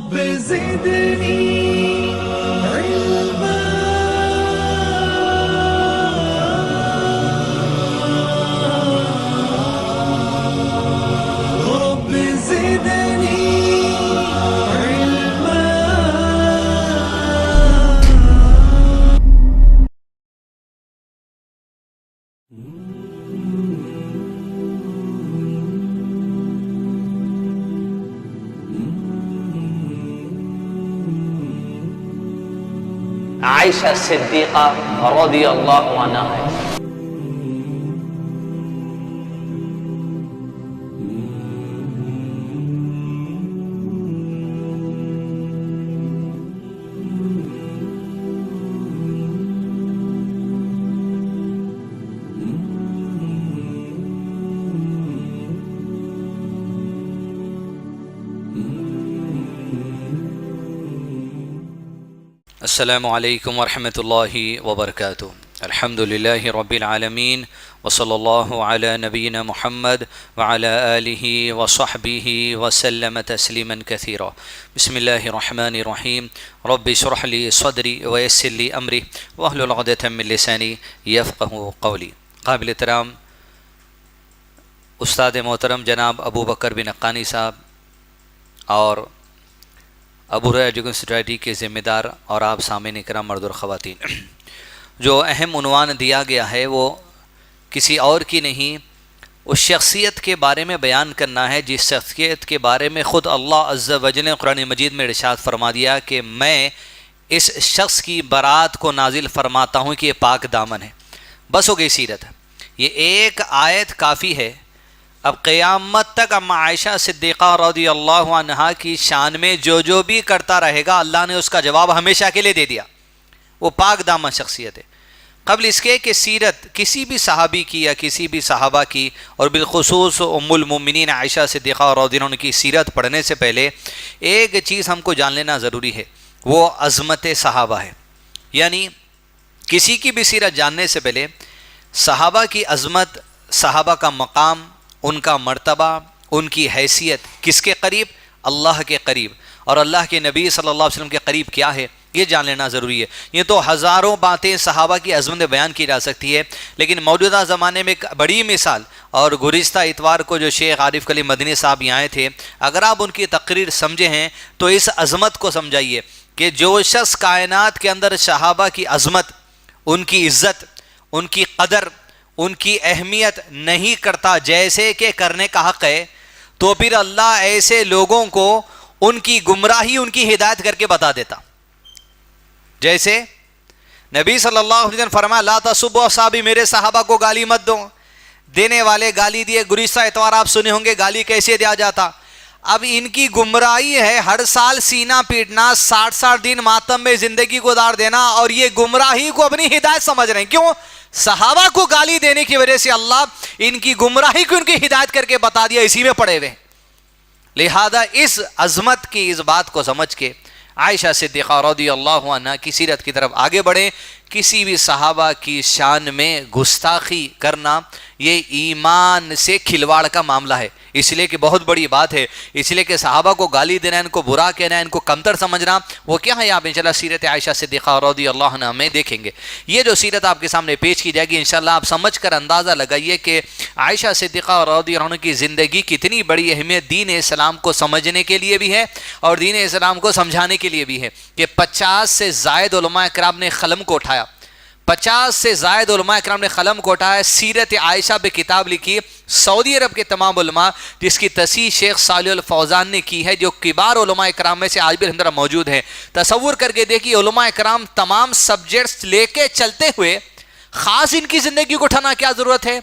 رب زدني علما رب زدني علما. عائشہ صدیقہ رضی اللہ عنہا ہے. السلام علیکم ورحمۃ اللہ وبرکاتہ. الحمدللہ رب العالمین وصلی اللہ علی نبینا محمد وعلی آلہ وصحبہ وسلم تسلیما کثیرا. بسم اللہ الرحمن الرحیم. رب اشرح لی صدری ویسر لی امری واحلل عقدۃ من لسانی یفقہوا قولی. قابل احترام استاد محترم جناب ابو بکر بن حقانی صاحب اور ابو ہریرہ ایجوکیشن سوسائٹی کے ذمہ دار اور آپ سامعین کرام مرد اور خواتین، جو اہم عنوان دیا گیا ہے وہ کسی اور کی نہیں، اس شخصیت کے بارے میں بیان کرنا ہے جس شخصیت کے بارے میں خود اللہ عز و جل نے قرآن مجید میں ارشاد فرما دیا کہ میں اس شخص کی برات کو نازل فرماتا ہوں کہ یہ پاک دامن ہے. بس ہو گئی سیرت. یہ ایک آیت کافی ہے. اب قیامت تک اما عائشہ صدیقہ رضی اللہ عنہا کی شان میں جو بھی کرتا رہے گا اللہ نے اس کا جواب ہمیشہ کے لیے دے دیا. وہ پاک دامن شخصیت ہے. قبل اس کے کہ سیرت کسی بھی صحابی کی یا کسی بھی صحابہ کی اور بالخصوص ام المومنین عائشہ صدیقہ رضی اللہ عنہ کی سیرت پڑھنے سے پہلے ایک چیز ہم کو جان لینا ضروری ہے، وہ عظمت صحابہ ہے. یعنی کسی کی بھی سیرت جاننے سے پہلے صحابہ کی عظمت، صحابہ کا مقام، ان کا مرتبہ، ان کی حیثیت کس کے قریب؟ اللہ کے قریب. اور اللہ کے نبی صلی اللہ علیہ وسلم کے قریب کیا ہے یہ جان لینا ضروری ہے. یہ تو ہزاروں باتیں صحابہ کی عظمت میں بیان کی جا سکتی ہے، لیکن موجودہ زمانے میں ایک بڑی مثال، اور گزشتہ اتوار کو جو شیخ عارف کلی مدنی صاحب یہاں آئے تھے، اگر آپ ان کی تقریر سمجھے ہیں تو اس عظمت کو سمجھائیے کہ جو شخص کائنات کے اندر صحابہ کی عظمت، ان کی عزت، ان کی قدر، ان کی اہمیت نہیں کرتا جیسے کہ کرنے کا حق ہے، تو پھر اللہ ایسے لوگوں کو ان کی گمراہی، ان کی ہدایت کر کے بتا دیتا. جیسے نبی صلی اللہ علیہ وسلم فرمایا لا تسبوا اصحابی، میرے صحابہ کو گالی مت دو. دینے والے گالی دیے. گزشتہ اتوار آپ سنے ہوں گے گالی کیسے دیا جاتا. اب ان کی گمراہی ہے ہر سال سینہ پیٹنا، 60 دن ماتم میں زندگی گزار دینا، اور یہ گمراہی کو اپنی ہدایت سمجھ رہے ہیں. کیوں؟ صحابہ کو گالی دینے کی وجہ سے اللہ ان کی گمراہی کو ان کی ہدایت کر کے بتا دیا، اسی میں پڑے ہوئے. لہذا اس عظمت کی اس بات کو سمجھ کے عائشہ صدیقہ رضی اللہ عنہا کی سیرت کی طرف آگے بڑھیں. کسی بھی صحابہ کی شان میں گستاخی کرنا یہ ایمان سے کھلواڑ کا معاملہ ہے. اس لیے کہ بہت بڑی بات ہے. اس لیے کہ صحابہ کو گالی دینا، ان کو برا کہنا، ان کو کمتر سمجھنا، وہ کیا ہے آپ انشاءاللہ سیرت عائشہ صدیقہ رضی اللہ عنہا میں دیکھیں گے. یہ جو سیرت آپ کے سامنے پیش کی جائے گی انشاءاللہ آپ سمجھ کر اندازہ لگائیے کہ عائشہ صدیقہ رضی اللہ عنہ کی زندگی کتنی بڑی اہمیت دین اسلام کو سمجھنے کے لیے بھی ہے اور دین اسلام کو سمجھانے کے لیے بھی ہے. کہ 50 سے زائد علماء کرام نے قلم کو اٹھایا، 50 سے زائد علماء کرام نے قلم کو اٹھایا، سیرت عائشہ پہ کتاب لکھی. سعودی عرب کے تمام علماء، جس کی تصحیح شیخ صالح الفوزان نے کی ہے، جو کبار علماء کرام میں سے آج بھی الحمدللہ موجود ہیں. تصور کر کے دیکھیے علماء کرام تمام سبجیکٹس لے کے چلتے ہوئے خاص ان کی زندگی کو اٹھانا کیا ضرورت ہے؟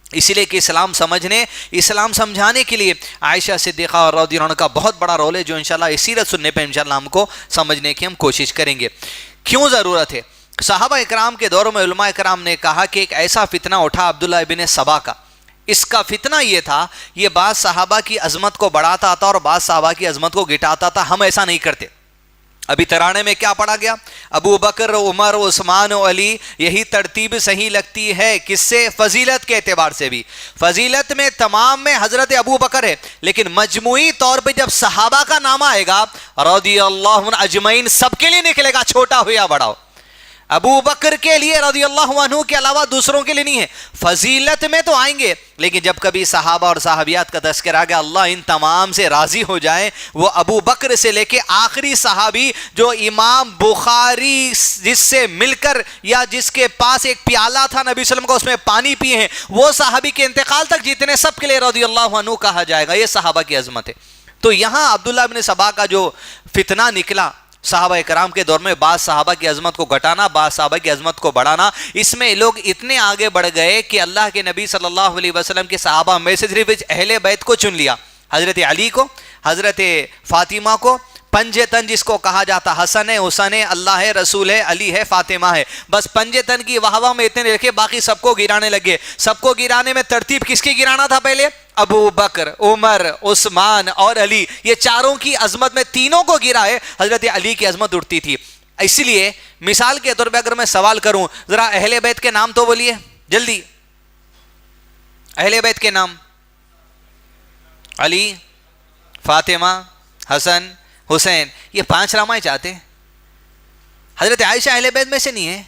اس لیے کہ اسلام سمجھنے، اسلام سمجھانے کے لیے عائشہ صدیقہ رضی اللہ عنہا کا بہت بڑا رول ہے، جو انشاءاللہ اس سیرت سننے پہ انشاءاللہ ہم کو سمجھنے کی ہم کوشش کریں گے. کیوں ضرورت ہے؟ صحابہ اکرام کے دور میں علماء اکرام نے کہا کہ ایک ایسا فتنہ اٹھا عبداللہ ابن سبا کا. اس کا فتنہ یہ تھا، یہ بعض صحابہ کی عظمت کو بڑھاتا تھا اور بعض صحابہ کی عظمت کو گٹاتا تھا. ہم ایسا نہیں کرتے. ابھی ترانے میں کیا پڑھا گیا؟ ابو بکر، عمر، عثمان و علی، یہی ترتیب صحیح لگتی ہے. کس سے؟ فضیلت کے اعتبار سے بھی. فضیلت میں تمام میں حضرت ابو بکر ہے، لیکن مجموعی طور پہ جب صحابہ کا نام آئے گا رضی اللہ عنہ اجمعین، سب کے لیے نکلے گا، چھوٹا ہو یا بڑا ہو. ابو بکر کے لیے رضی اللہ عنہ کے علاوہ دوسروں کے لیے نہیں ہے. فضیلت میں تو آئیں گے، لیکن جب کبھی صحابہ اور صحابیات کا تذکرہ آگیا، اللہ ان تمام سے راضی ہو جائے، وہ ابو بکر سے لے کے آخری صحابی جو امام بخاری جس سے مل کر یا جس کے پاس ایک پیالہ تھا نبی صلی اللہ علیہ وسلم کا، اس میں پانی پیے ہیں، وہ صحابی کے انتقال تک جتنے، سب کے لیے رضی اللہ عنہ کہا جائے گا. یہ صحابہ کی عظمت ہے. تو یہاں عبداللہ بن سبا کا جو فتنہ نکلا صحابہ کرام کے دور میں، بعض صحابہ کی عظمت کو گھٹانا، بعض صحابہ کی عظمت کو بڑھانا، اس میں لوگ اتنے آگے بڑھ گئے کہ اللہ کے نبی صلی اللہ علیہ وسلم کے صحابہ میں سے صرف اہل بیت کو چن لیا. حضرت علی کو، حضرت فاطمہ کو، پنج تن جس کو کہا جاتا، حسن ہے، حسین ہے، اللہ ہے، رسول ہے، علی ہے، فاطمہ ہے، بس پنج تن کی واہ واہ میں اتنے رکھے، باقی سب کو گرانے لگے. سب کو گرانے میں ترتیب کس کی گرانا تھا پہلے؟ ابو بکر، عمر، عثمان اور علی، یہ چاروں کی عظمت میں تینوں کو گرا ہے. حضرت علی کی عظمت اٹھتی تھی. اسی لیے مثال کے طور پہ اگر میں سوال کروں، ذرا اہل بیت کے نام تو بولیے جلدی. اہل بیت کے نام: علی، فاطمہ، حسن، حسین. یہ 5 نام چاہتے ہیں. حضرت عائشہ اہل بیت میں سے نہیں ہے.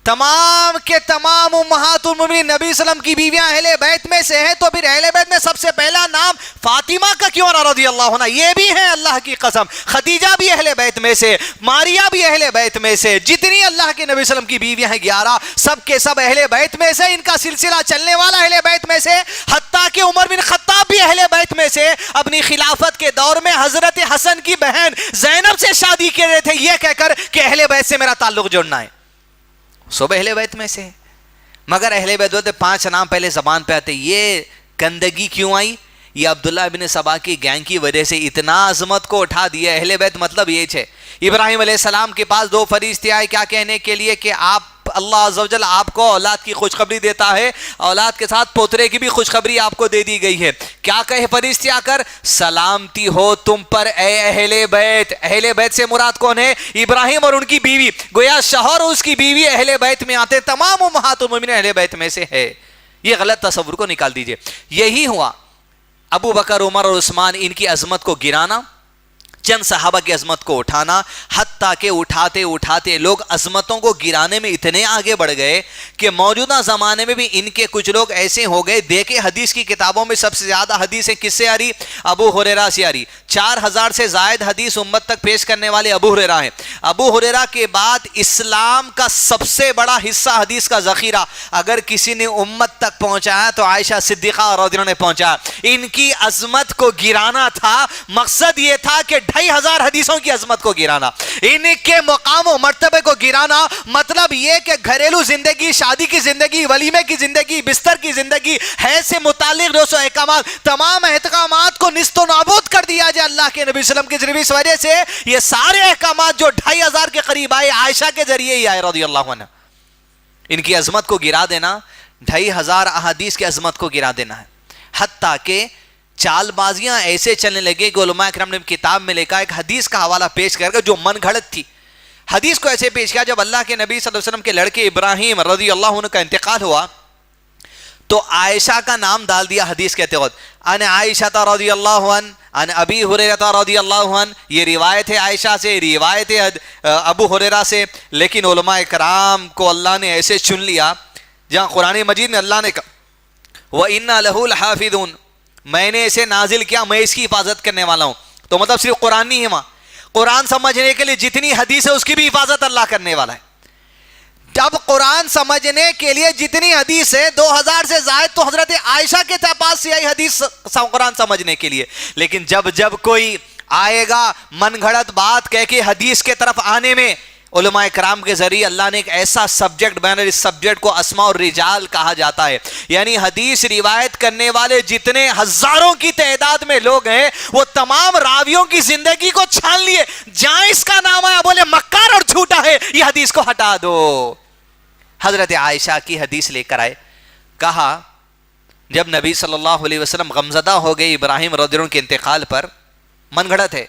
تمام کے تمام امہات المومنین نبی صلی اللہ علیہ وسلم کی بیویاں اہل بیت میں سے ہیں، تو پھر اہل بیت میں سب سے پہلا نام فاطمہ کا کیوں نہ رضی اللہ عنہ؟ یہ بھی ہے اللہ کی قسم. خدیجہ بھی اہل بیت میں سے، ماریہ بھی اہل بیت میں سے، جتنی اللہ کے نبی صلی اللہ علیہ وسلم کی بیویاں ہیں 11، سب کے سب اہل بیت میں سے. ان کا سلسلہ چلنے والا اہل بیت میں سے. حتیٰ کہ عمر بن خطاب بھی اہل بیت میں سے. اپنی خلافت کے دور میں حضرت حسن کی بہن زینب سے شادی کر رہے تھے، یہ کہہ کر کہ اہل بیت سے میرا تعلق جوڑنا ہے. سب اہل بیت میں سے. مگر اہل بیت ہوتے 5 نام پہلے زبان پہ آتے. یہ گندگی کیوں آئی؟ یہ عبداللہ بن سبا کی گینگ کی وجہ سے اتنا عظمت کو اٹھا دیا. اہل بیت مطلب یہ ہے. ابراہیم علیہ السلام کے پاس 2 فرشتے آئے، کیا کہنے کے لیے؟ کہ آپ، اللہ عز و جل آپ کو اولاد کی خوشخبری دیتا ہے، اولاد کے ساتھ پوترے کی بھی خوشخبری آپ کو دے دی گئی ہے. کیا کہے فرشتے آ کر؟ سلامتی ہو تم پر اے اہل بیت. اہل بیت سے مراد کون ہے؟ ابراہیم اور ان کی بیوی. گویا شوہر اور اس کی بیوی اہل بیت میں آتے. تمام امہات المومنین اہل بیت میں سے ہے. یہ غلط تصور کو نکال دیجئے. یہی ہوا ابو بکر، عمر اور عثمان، ان کی عظمت کو گرانا، چند صحابہ کی عظمت کو اٹھانا، حتیٰ کہ اٹھاتے اٹھاتے لوگ عظمتوں کو گرانے میں اتنے آگے بڑھ گئے کہ موجودہ زمانے میں بھی ان کے کچھ لوگ ایسے ہو گئے. دیکھیں حدیث کی کتابوں میں سب سے زیادہ حدیثیں کس سے آ رہی؟ ابو ہریرہ سے آ رہی. 4000 سے زائد حدیث امت تک پیش کرنے والے ابو ہریرہ ہیں. ابو ہریرہ کے بعد اسلام کا سب سے بڑا حصہ حدیث کا ذخیرہ اگر کسی نے امت تک پہنچایا تو عائشہ صدیقہ رضی اللہ عنہا نے پہنچایا. ان کی عظمت کو گرانا تھا. مقصد یہ تھا کہ 2500 حدیثوں کی عظمت کو گرانا، ان کے مقام و مرتبے کو گرانا. مطلب یہ کہ گھریلو زندگی، شادی کی زندگی، ولیمے کی زندگی، بستر کی زندگی، حیض سے متعلق 200 احکامات، تمام احکامات کو نیست و نابود کر دیا جائے اللہ کے نبی صلی اللہ علیہ وسلم کی صرف اس وجہ سے. یہ سارے احکامات جو 2500 کے قریب آئے عائشہ کے ذریعے ہی آئے رضی اللہ عنہ. ان کی عظمت کو گرا دینا، 2500 احادیث کی عظمت کو گرا دینا ہے. حتیٰ کہ چال بازیاں ایسے چلنے لگے کہ علماء کرام نے کتاب میں لکھا ایک حدیث کا حوالہ پیش کر کے جو من گھڑت تھی. حدیث کو ایسے پیش کیا، جب اللہ کے نبی صلی اللہ علیہ وسلم کے لڑکے ابراہیم رضی اللہ عنہ کا انتقال ہوا تو عائشہ کا نام ڈال دیا حدیث کے تحت. ان عائشہ رضی اللہ عنہ ان ابی ہریرہ رضی اللہ عنہ. یہ روایت ہے عائشہ سے، روایت ہے ابو ہریرہ سے. لیکن علماء کرام کو اللہ نے ایسے چن لیا جہاں قرآن مجید میں اللہ نے کہا وَإِنَّا لَهُ لَحَافِظُونَ، میں نے اسے نازل کیا، میں اس کی حفاظت کرنے والا ہوں. تو مطلب صرف قرآن نہیں ہے وہاں، قرآن سمجھنے کے لیے جتنی حدیث ہے اس کی بھی حفاظت اللہ کرنے والا ہے. جب قرآن سمجھنے کے لیے جتنی حدیث ہے 2000 سے زائد تو حضرت عائشہ کے پاس سے آئی حدیث قرآن سمجھنے کے لیے. لیکن جب کوئی آئے گا من گھڑت بات کہہ کے حدیث کے طرف آنے میں، علماء کرام کے ذریعے اللہ نے ایک ایسا سبجیکٹ بنا، اس سبجیکٹ کو اسماء الرجال کہا جاتا ہے. یعنی حدیث روایت کرنے والے جتنے ہزاروں کی تعداد میں لوگ ہیں وہ تمام راویوں کی زندگی کو چھان لیے. جہاں اس کا نام آیا بولے مکار اور جھوٹا ہے، یہ حدیث کو ہٹا دو. حضرت عائشہ کی حدیث لے کر آئے. کہا جب نبی صلی اللہ علیہ وسلم غمزدہ ہو گئے ابراہیم رضی اللہ عنہ کے انتقال پر، من گھڑت ہے،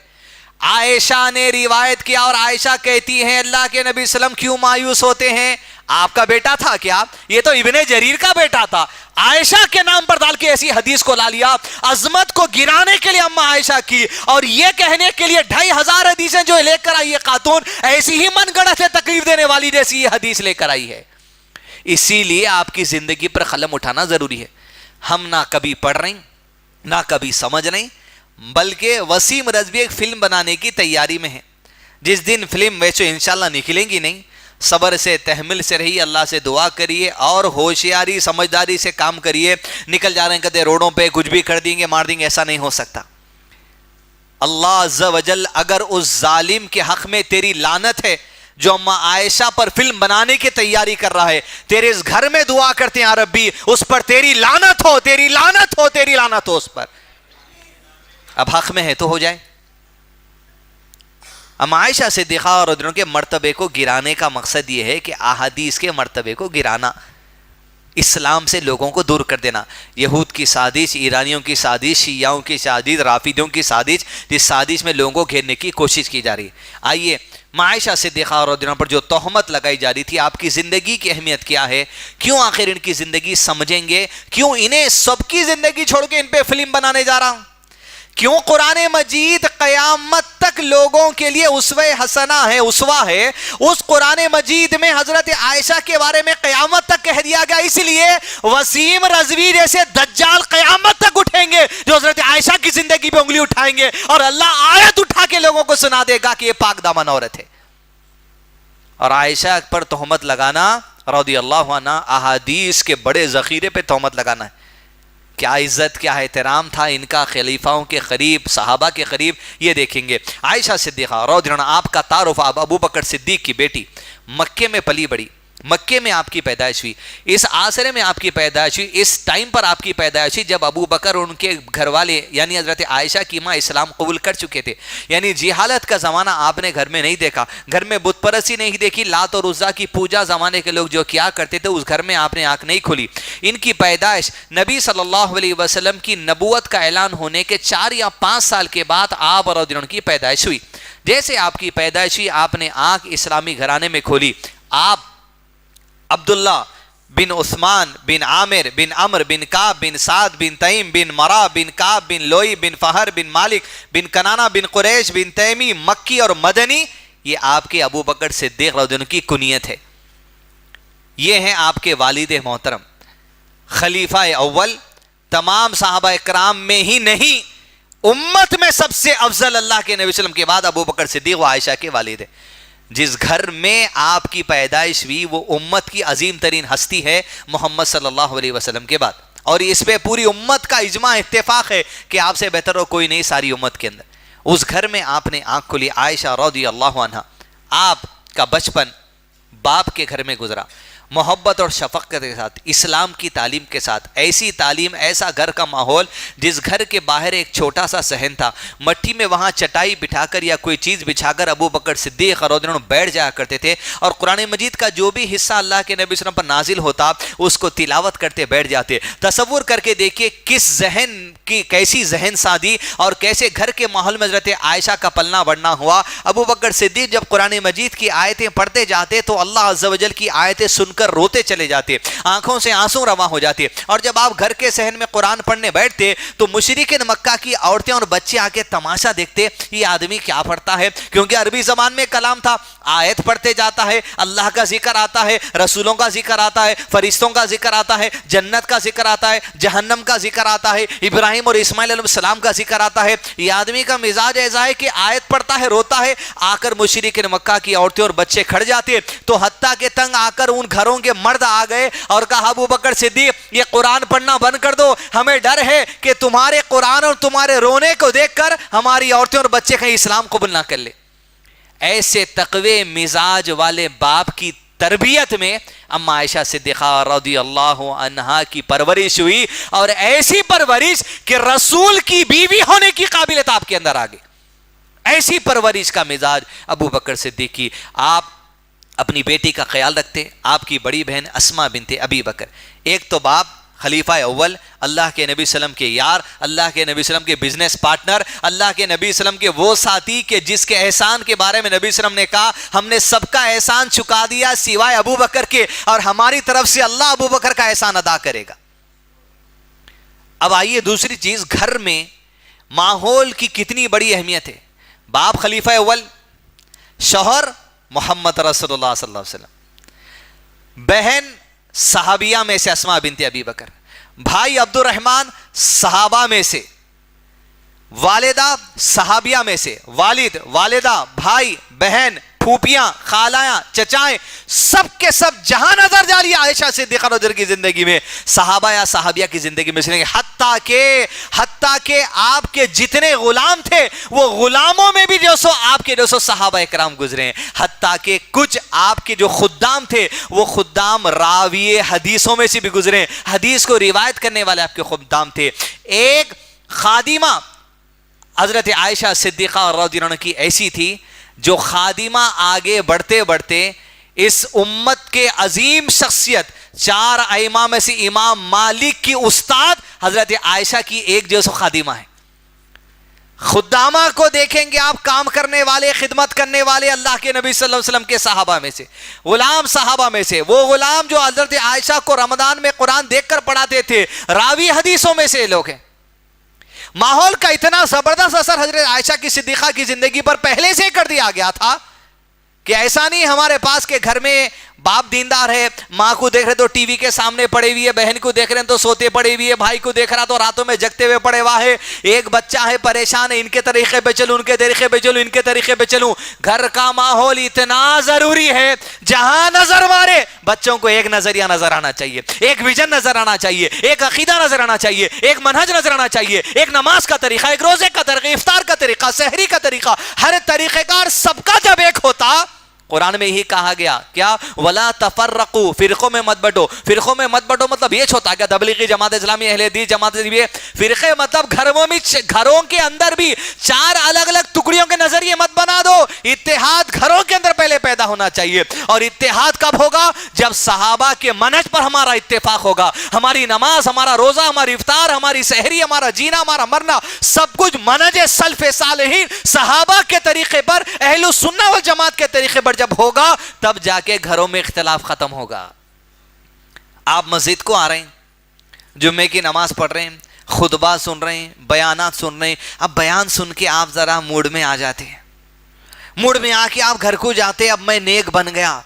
عائشہ نے روایت کیا اور عائشہ کہتی ہیں اللہ کے نبی صلی اللہ علیہ وسلم کیوں مایوس ہوتے ہیں؟ آپ کا بیٹا تھا کیا؟ یہ تو ابن جریر کا بیٹا تھا، عائشہ کے نام پر ڈال کے ایسی حدیث کو لا لیا، عظمت کو گرانے کے لیے اما عائشہ کی، اور یہ کہنے کے لیے 2500 حدیثیں جو لے کر آئی ہے خاتون، ایسی ہی من گڑت ہے تکلیف دینے والی جیسی یہ حدیث لے کر آئی ہے۔ اسی لیے آپ کی زندگی پر قلم اٹھانا ضروری ہے۔ ہم نہ کبھی پڑھ رہے ہیں نہ کبھی سمجھ رہے ہیں، بلکہ وسیم رضوی ایک فلم بنانے کی تیاری میں ہے۔ جس دن فلم ویسے انشاءاللہ نکلیں گی نہیں، صبر سے تحمل سے رہیے، اللہ سے دعا کریے اور ہوشیاری سمجھداری سے کام کریے۔ نکل جا رہے ہیں کہتے روڈوں پہ کچھ بھی کر دیں گے مار دیں گے، ایسا نہیں ہو سکتا۔ اللہ عز و جل اگر اس ظالم کے حق میں تیری لعنت ہے جو اما عائشہ پر فلم بنانے کی تیاری کر رہا ہے، تیرے اس گھر میں دعا کرتے ہیں یا ربی اس پر تیری لعنت ہو، تیری لعنت ہو، تیری لعنت ہو اس پر۔ اب حق میں ہے تو ہو جائے۔ اما عائشہ صدیقہ اور عنہ کے مرتبے کو گرانے کا مقصد یہ ہے کہ احادیث کے مرتبے کو گرانا، اسلام سے لوگوں کو دور کر دینا۔ یہود کی سازش، ایرانیوں کی سازش، شیعوں کی سازش، رافضیوں کی سازش، جس سازش میں لوگوں کو گھیرنے کی کوشش کی جا رہی ہے۔ آئیے عائشہ صدیقہ اور عنہ پر جو تہمت لگائی جا رہی تھی، آپ کی زندگی کی اہمیت کیا ہے، کیوں آخر ان کی زندگی سمجھیں گے، کیوں انہیں سب کی زندگی چھوڑ کے ان پہ فلم بنانے جا رہا ہوں، کیوں قرآن مجید قیامت تک لوگوں کے لیے اسوہ حسنہ ہے، اسوہ ہے۔ اس قرآن مجید میں حضرت عائشہ کے بارے میں قیامت تک کہہ دیا گیا، اس لیے وسیم رضوی جیسے دجال قیامت تک اٹھیں گے جو حضرت عائشہ کی زندگی پہ انگلی اٹھائیں گے، اور اللہ آیت اٹھا کے لوگوں کو سنا دے گا کہ یہ پاک دامن عورت ہے۔ اور عائشہ پر تہمت لگانا رضی اللہ عنہ احادیث کے بڑے ذخیرے پہ تہمت لگانا ہے۔ کیا عزت کیا احترام تھا ان کا خلیفاؤں کے قریب، صحابہ کے قریب، یہ دیکھیں گے۔ عائشہ صدیقہ رضی اللہ عنہا، آپ کا تعارف ابو بکر صدیق کی بیٹی، مکے میں پلی بڑی، مکے میں آپ کی پیدائش ہوئی، اس عصر میں آپ کی پیدائش ہوئی، اس ٹائم پر آپ کی پیدائش ہوئی جب ابو بکر اور ان کے گھر والے یعنی حضرت عائشہ کی ماں اسلام قبول کر چکے تھے۔ یعنی جہالت کا زمانہ آپ نے گھر میں نہیں دیکھا، گھر میں بت پرستی نہیں دیکھی، لات اور عزا کی پوجا زمانے کے لوگ جو کیا کرتے تھے اس گھر میں آپ نے آنکھ نہیں کھولی۔ ان کی پیدائش نبی صلی اللہ علیہ وسلم کی نبوت کا اعلان ہونے کے 4 یا 5 سال کے بعد آپ اور ان کی پیدائش ہوئی۔ جیسے آپ کی پیدائش ہوئی آپ نے آنکھ اسلامی گھرانے میں کھولی۔ آپ عبداللہ بن عثمان بن عامر بن عمر بن کعب بن سعد بن تیم بن مرا بن کعب بن لوئی بن فہر بن مالک بن کنانہ بن قریش بن تیمی، مکی اور مدنی، یہ آپ کے ابو بکر صدیق رضی اللہ عنہ کی کنیت ہے۔ یہ ہیں آپ کے والد محترم، خلیفہ اول، تمام صحابہ اکرام میں ہی نہیں امت میں سب سے افضل اللہ کے نبی صلی اللہ علیہ وسلم کے بعد ابو بکر صدیق و عائشہ کے والد ہیں۔ جس گھر میں آپ کی پیدائش ہوئی وہ امت کی عظیم ترین ہستی ہے محمد صلی اللہ علیہ وسلم کے بعد، اور اس پہ پوری امت کا اجماع اتفاق ہے کہ آپ سے بہتر ہو کوئی نہیں ساری امت کے اندر۔ اس گھر میں آپ نے آنکھ کھولی۔ عائشہ رضی اللہ عنہا، آپ کا بچپن باپ کے گھر میں گزرا، محبت اور شفقت کے ساتھ، اسلام کی تعلیم کے ساتھ، ایسی تعلیم، ایسا گھر کا ماحول جس گھر کے باہر ایک چھوٹا سا صحن تھا، مٹی میں وہاں چٹائی بٹھا کر یا کوئی چیز بچھا کر ابو بکر صدیق رضی اللہ عنہ بیٹھ جایا کرتے تھے، اور قرآن مجید کا جو بھی حصہ اللہ کے نبی صلی اللہ علیہ وسلم پر نازل ہوتا اس کو تلاوت کرتے بیٹھ جاتے۔ تصور کر کے دیکھیے کس ذہن کی، کیسی ذہن سادی اور کیسے گھر کے ماحول میں حضرت عائشہ کا پلنا بڑھنا ہوا۔ ابو بکر صدیق جب قرآن مجید کی آیتیں پڑھتے جاتے تو اللہ عز و جل کی آیتیں سن کر روتے چلے جاتے، آنکھوں سے آنسو رواں ہو جاتے، اور جب آپ گھر کے صحن میں قرآن پڑھنے بیٹھتے تو مشرکین مکہ کی عورتیں اور بچے آ کے تماشا دیکھتے، یہ آدمی کیا پڑھتا ہے، کیونکہ عربی زبان میں کلام تھا، آیت پڑھتے جاتا ہے، اللہ کا ذکر آتا ہے، رسولوں کا ذکر آتا ہے، فرشتوں کا ذکر آتا ہے، جنت کا ذکر آتا ہے، جہنم کا ذکر آتا ہے، ابراہیم اور اسماعیل علیہ السلام کا ذکر آتا ہے۔ یہ آدمی کا مزاج ایسا ہے کہ آیت پڑھتا ہے روتا ہے، آ کر مشرکین مکہ کی عورتیں اور بچے کھڑ جاتے، تو حتیٰ کہ تنگ آ کر ان گھروں کے مرد آ گئے اور کہا ابو بکر صدیق یہ قرآن پڑھنا بند کر دو، ہمیں ڈر ہے کہ تمہارے قرآن اور تمہارے رونے کو دیکھ کر ہماری عورتیں اور بچے کہیں اسلام قبول نہ کر لے۔ ایسے تقوی مزاج والے باپ کی تربیت میں اما عائشہ صدیقہ رضی اللہ عنہا کی پرورش ہوئی، اور ایسی پرورش کہ رسول کی بیوی ہونے کی قابلیت آپ کے اندر آ گئی۔ ایسی پرورش کا مزاج ابو بکر صدیق کی۔ آپ اپنی بیٹی کا خیال رکھتے، آپ کی بڑی بہن اسماء بنت ابی بکر، ایک تو باپ خلیفہ اول، اللہ کے نبی صلی اللہ علیہ وسلم کے یار، اللہ کے نبی صلی اللہ علیہ وسلم کے بزنس پارٹنر، اللہ کے نبی صلی اللہ علیہ وسلم کے وہ ساتھی کہ جس کے احسان کے بارے میں نبی صلی اللہ علیہ وسلم نے کہا ہم نے سب کا احسان چکا دیا سوائے ابو بکر کے، اور ہماری طرف سے اللہ ابو بکر کا احسان ادا کرے گا۔ اب آئیے دوسری چیز، گھر میں ماحول کی کتنی بڑی اہمیت ہے۔ باپ خلیفہ اول، شوہر محمد رسول اللہ صلی اللہ علیہ وسلم، بہن صحابیہ میں سے اسماء بنت ابی بکر، بھائی عبد الرحمن صحابہ میں سے، والدہ صحابیہ میں سے، والد، والدہ، بھائی، بہن، پھوپیاں، خالایاں، چچائیں، سب کے سب جہاں نظر جاری عائشہ صدیقہ رضی اللہ عنہا کی زندگی میں، صحابہ یا صحابیہ کی زندگی میں، حتیٰ کہ آپ کے جتنے غلام تھے وہ غلاموں میں بھی جو سو آپ کے جو سو صحابہ اکرام گزرے ہیں، حتیٰ کہ کچھ آپ کے جو خدام تھے وہ خدام راوی حدیثوں میں سے بھی گزرے ہیں، حدیث کو روایت کرنے والے آپ کے خدام تھے۔ ایک خادمہ حضرت عائشہ صدیقہ رضی اللہ عنہا کی ایسی تھی جو خادمہ آگے بڑھتے بڑھتے اس امت کے عظیم شخصیت چار ائمہ میں سے امام مالک کی استاد حضرت عائشہ کی ایک جو سو خادمہ ہے۔ خدامہ کو دیکھیں گے آپ، کام کرنے والے، خدمت کرنے والے اللہ کے نبی صلی اللہ علیہ وسلم کے صحابہ میں سے، غلام صحابہ میں سے، وہ غلام جو حضرت عائشہ کو رمضان میں قرآن دیکھ کر پڑھاتے تھے، راوی حدیثوں میں سے لوگ ہیں۔ ماحول کا اتنا زبردست اثر حضرت عائشہ کی صدیقہ کی زندگی پر پہلے سے کر دیا گیا تھا کہ ایسا نہیں ہمارے پاس کہ گھر میں باپ دیندار ہے، ماں کو دیکھ رہے تو ٹی وی کے سامنے پڑے ہوئی ہے، بہن کو دیکھ رہے ہیں تو سوتے پڑے ہوئی ہے، بھائی کو دیکھ رہا تو راتوں میں جگتے ہوئے پڑے ہوا ہے، ایک بچہ ہے پریشان ہے، ان کے طریقے پہ چلوں، ان کے طریقے پہ چلوں، ان کے طریقے پہ چلوں۔ گھر کا ماحول اتنا ضروری ہے، جہاں نظر مارے بچوں کو ایک نظریہ نظر آنا چاہیے، ایک ویژن نظر آنا چاہیے، ایک عقیدہ نظر آنا چاہیے، ایک منہج نظر آنا چاہیے، ایک نماز کا طریقہ، ایک روزے کا طریقہ، افطار کا طریقہ، سحری کا طریقہ، ہر طریقہ کار سب کا جب ایک ہوتا، قرآن میں یہی کہا گیا کیا ولا تفرقوا، فرقوں میں مت بٹو۔ فرقوں میں مت بٹو مطلب یہ چھوٹا کیا تبلیغی جماعت اسلامی، اہل حدیث جماعت اسلامی، فرقے مطلب گھروں کے اندر بھی چار الگ الگ ٹکڑیوں کے نظریے مت بنا دو۔ اتحاد گھروں کے اندر پہلے پیدا ہونا چاہیے، اور اتحاد کب ہوگا؟ جب صحابہ کے منہج پر ہمارا اتفاق ہوگا۔ ہماری نماز، ہمارا روزہ، ہماری افطار، ہماری سحری، ہمارا جینا، ہمارا مرنا، سب کچھ منہج سلف صالحین صحابہ کے طریقے پر، اہل السنہ والجماعت کے طریقے پر جب ہوگا تب جا کے گھروں میں اختلاف ختم ہوگا۔ آپ مسجد کو آ رہے ہیں، جمعے کی نماز پڑھ رہے ہیں، خطبہ سن رہے ہیں، بیانات سن رہے ہیں، اب بیان سن کے آپ ذرا موڈ میں آ جاتے ہیں، موڈ میں آ کے آپ گھر کو جاتے، اب میں نیک بن گیا،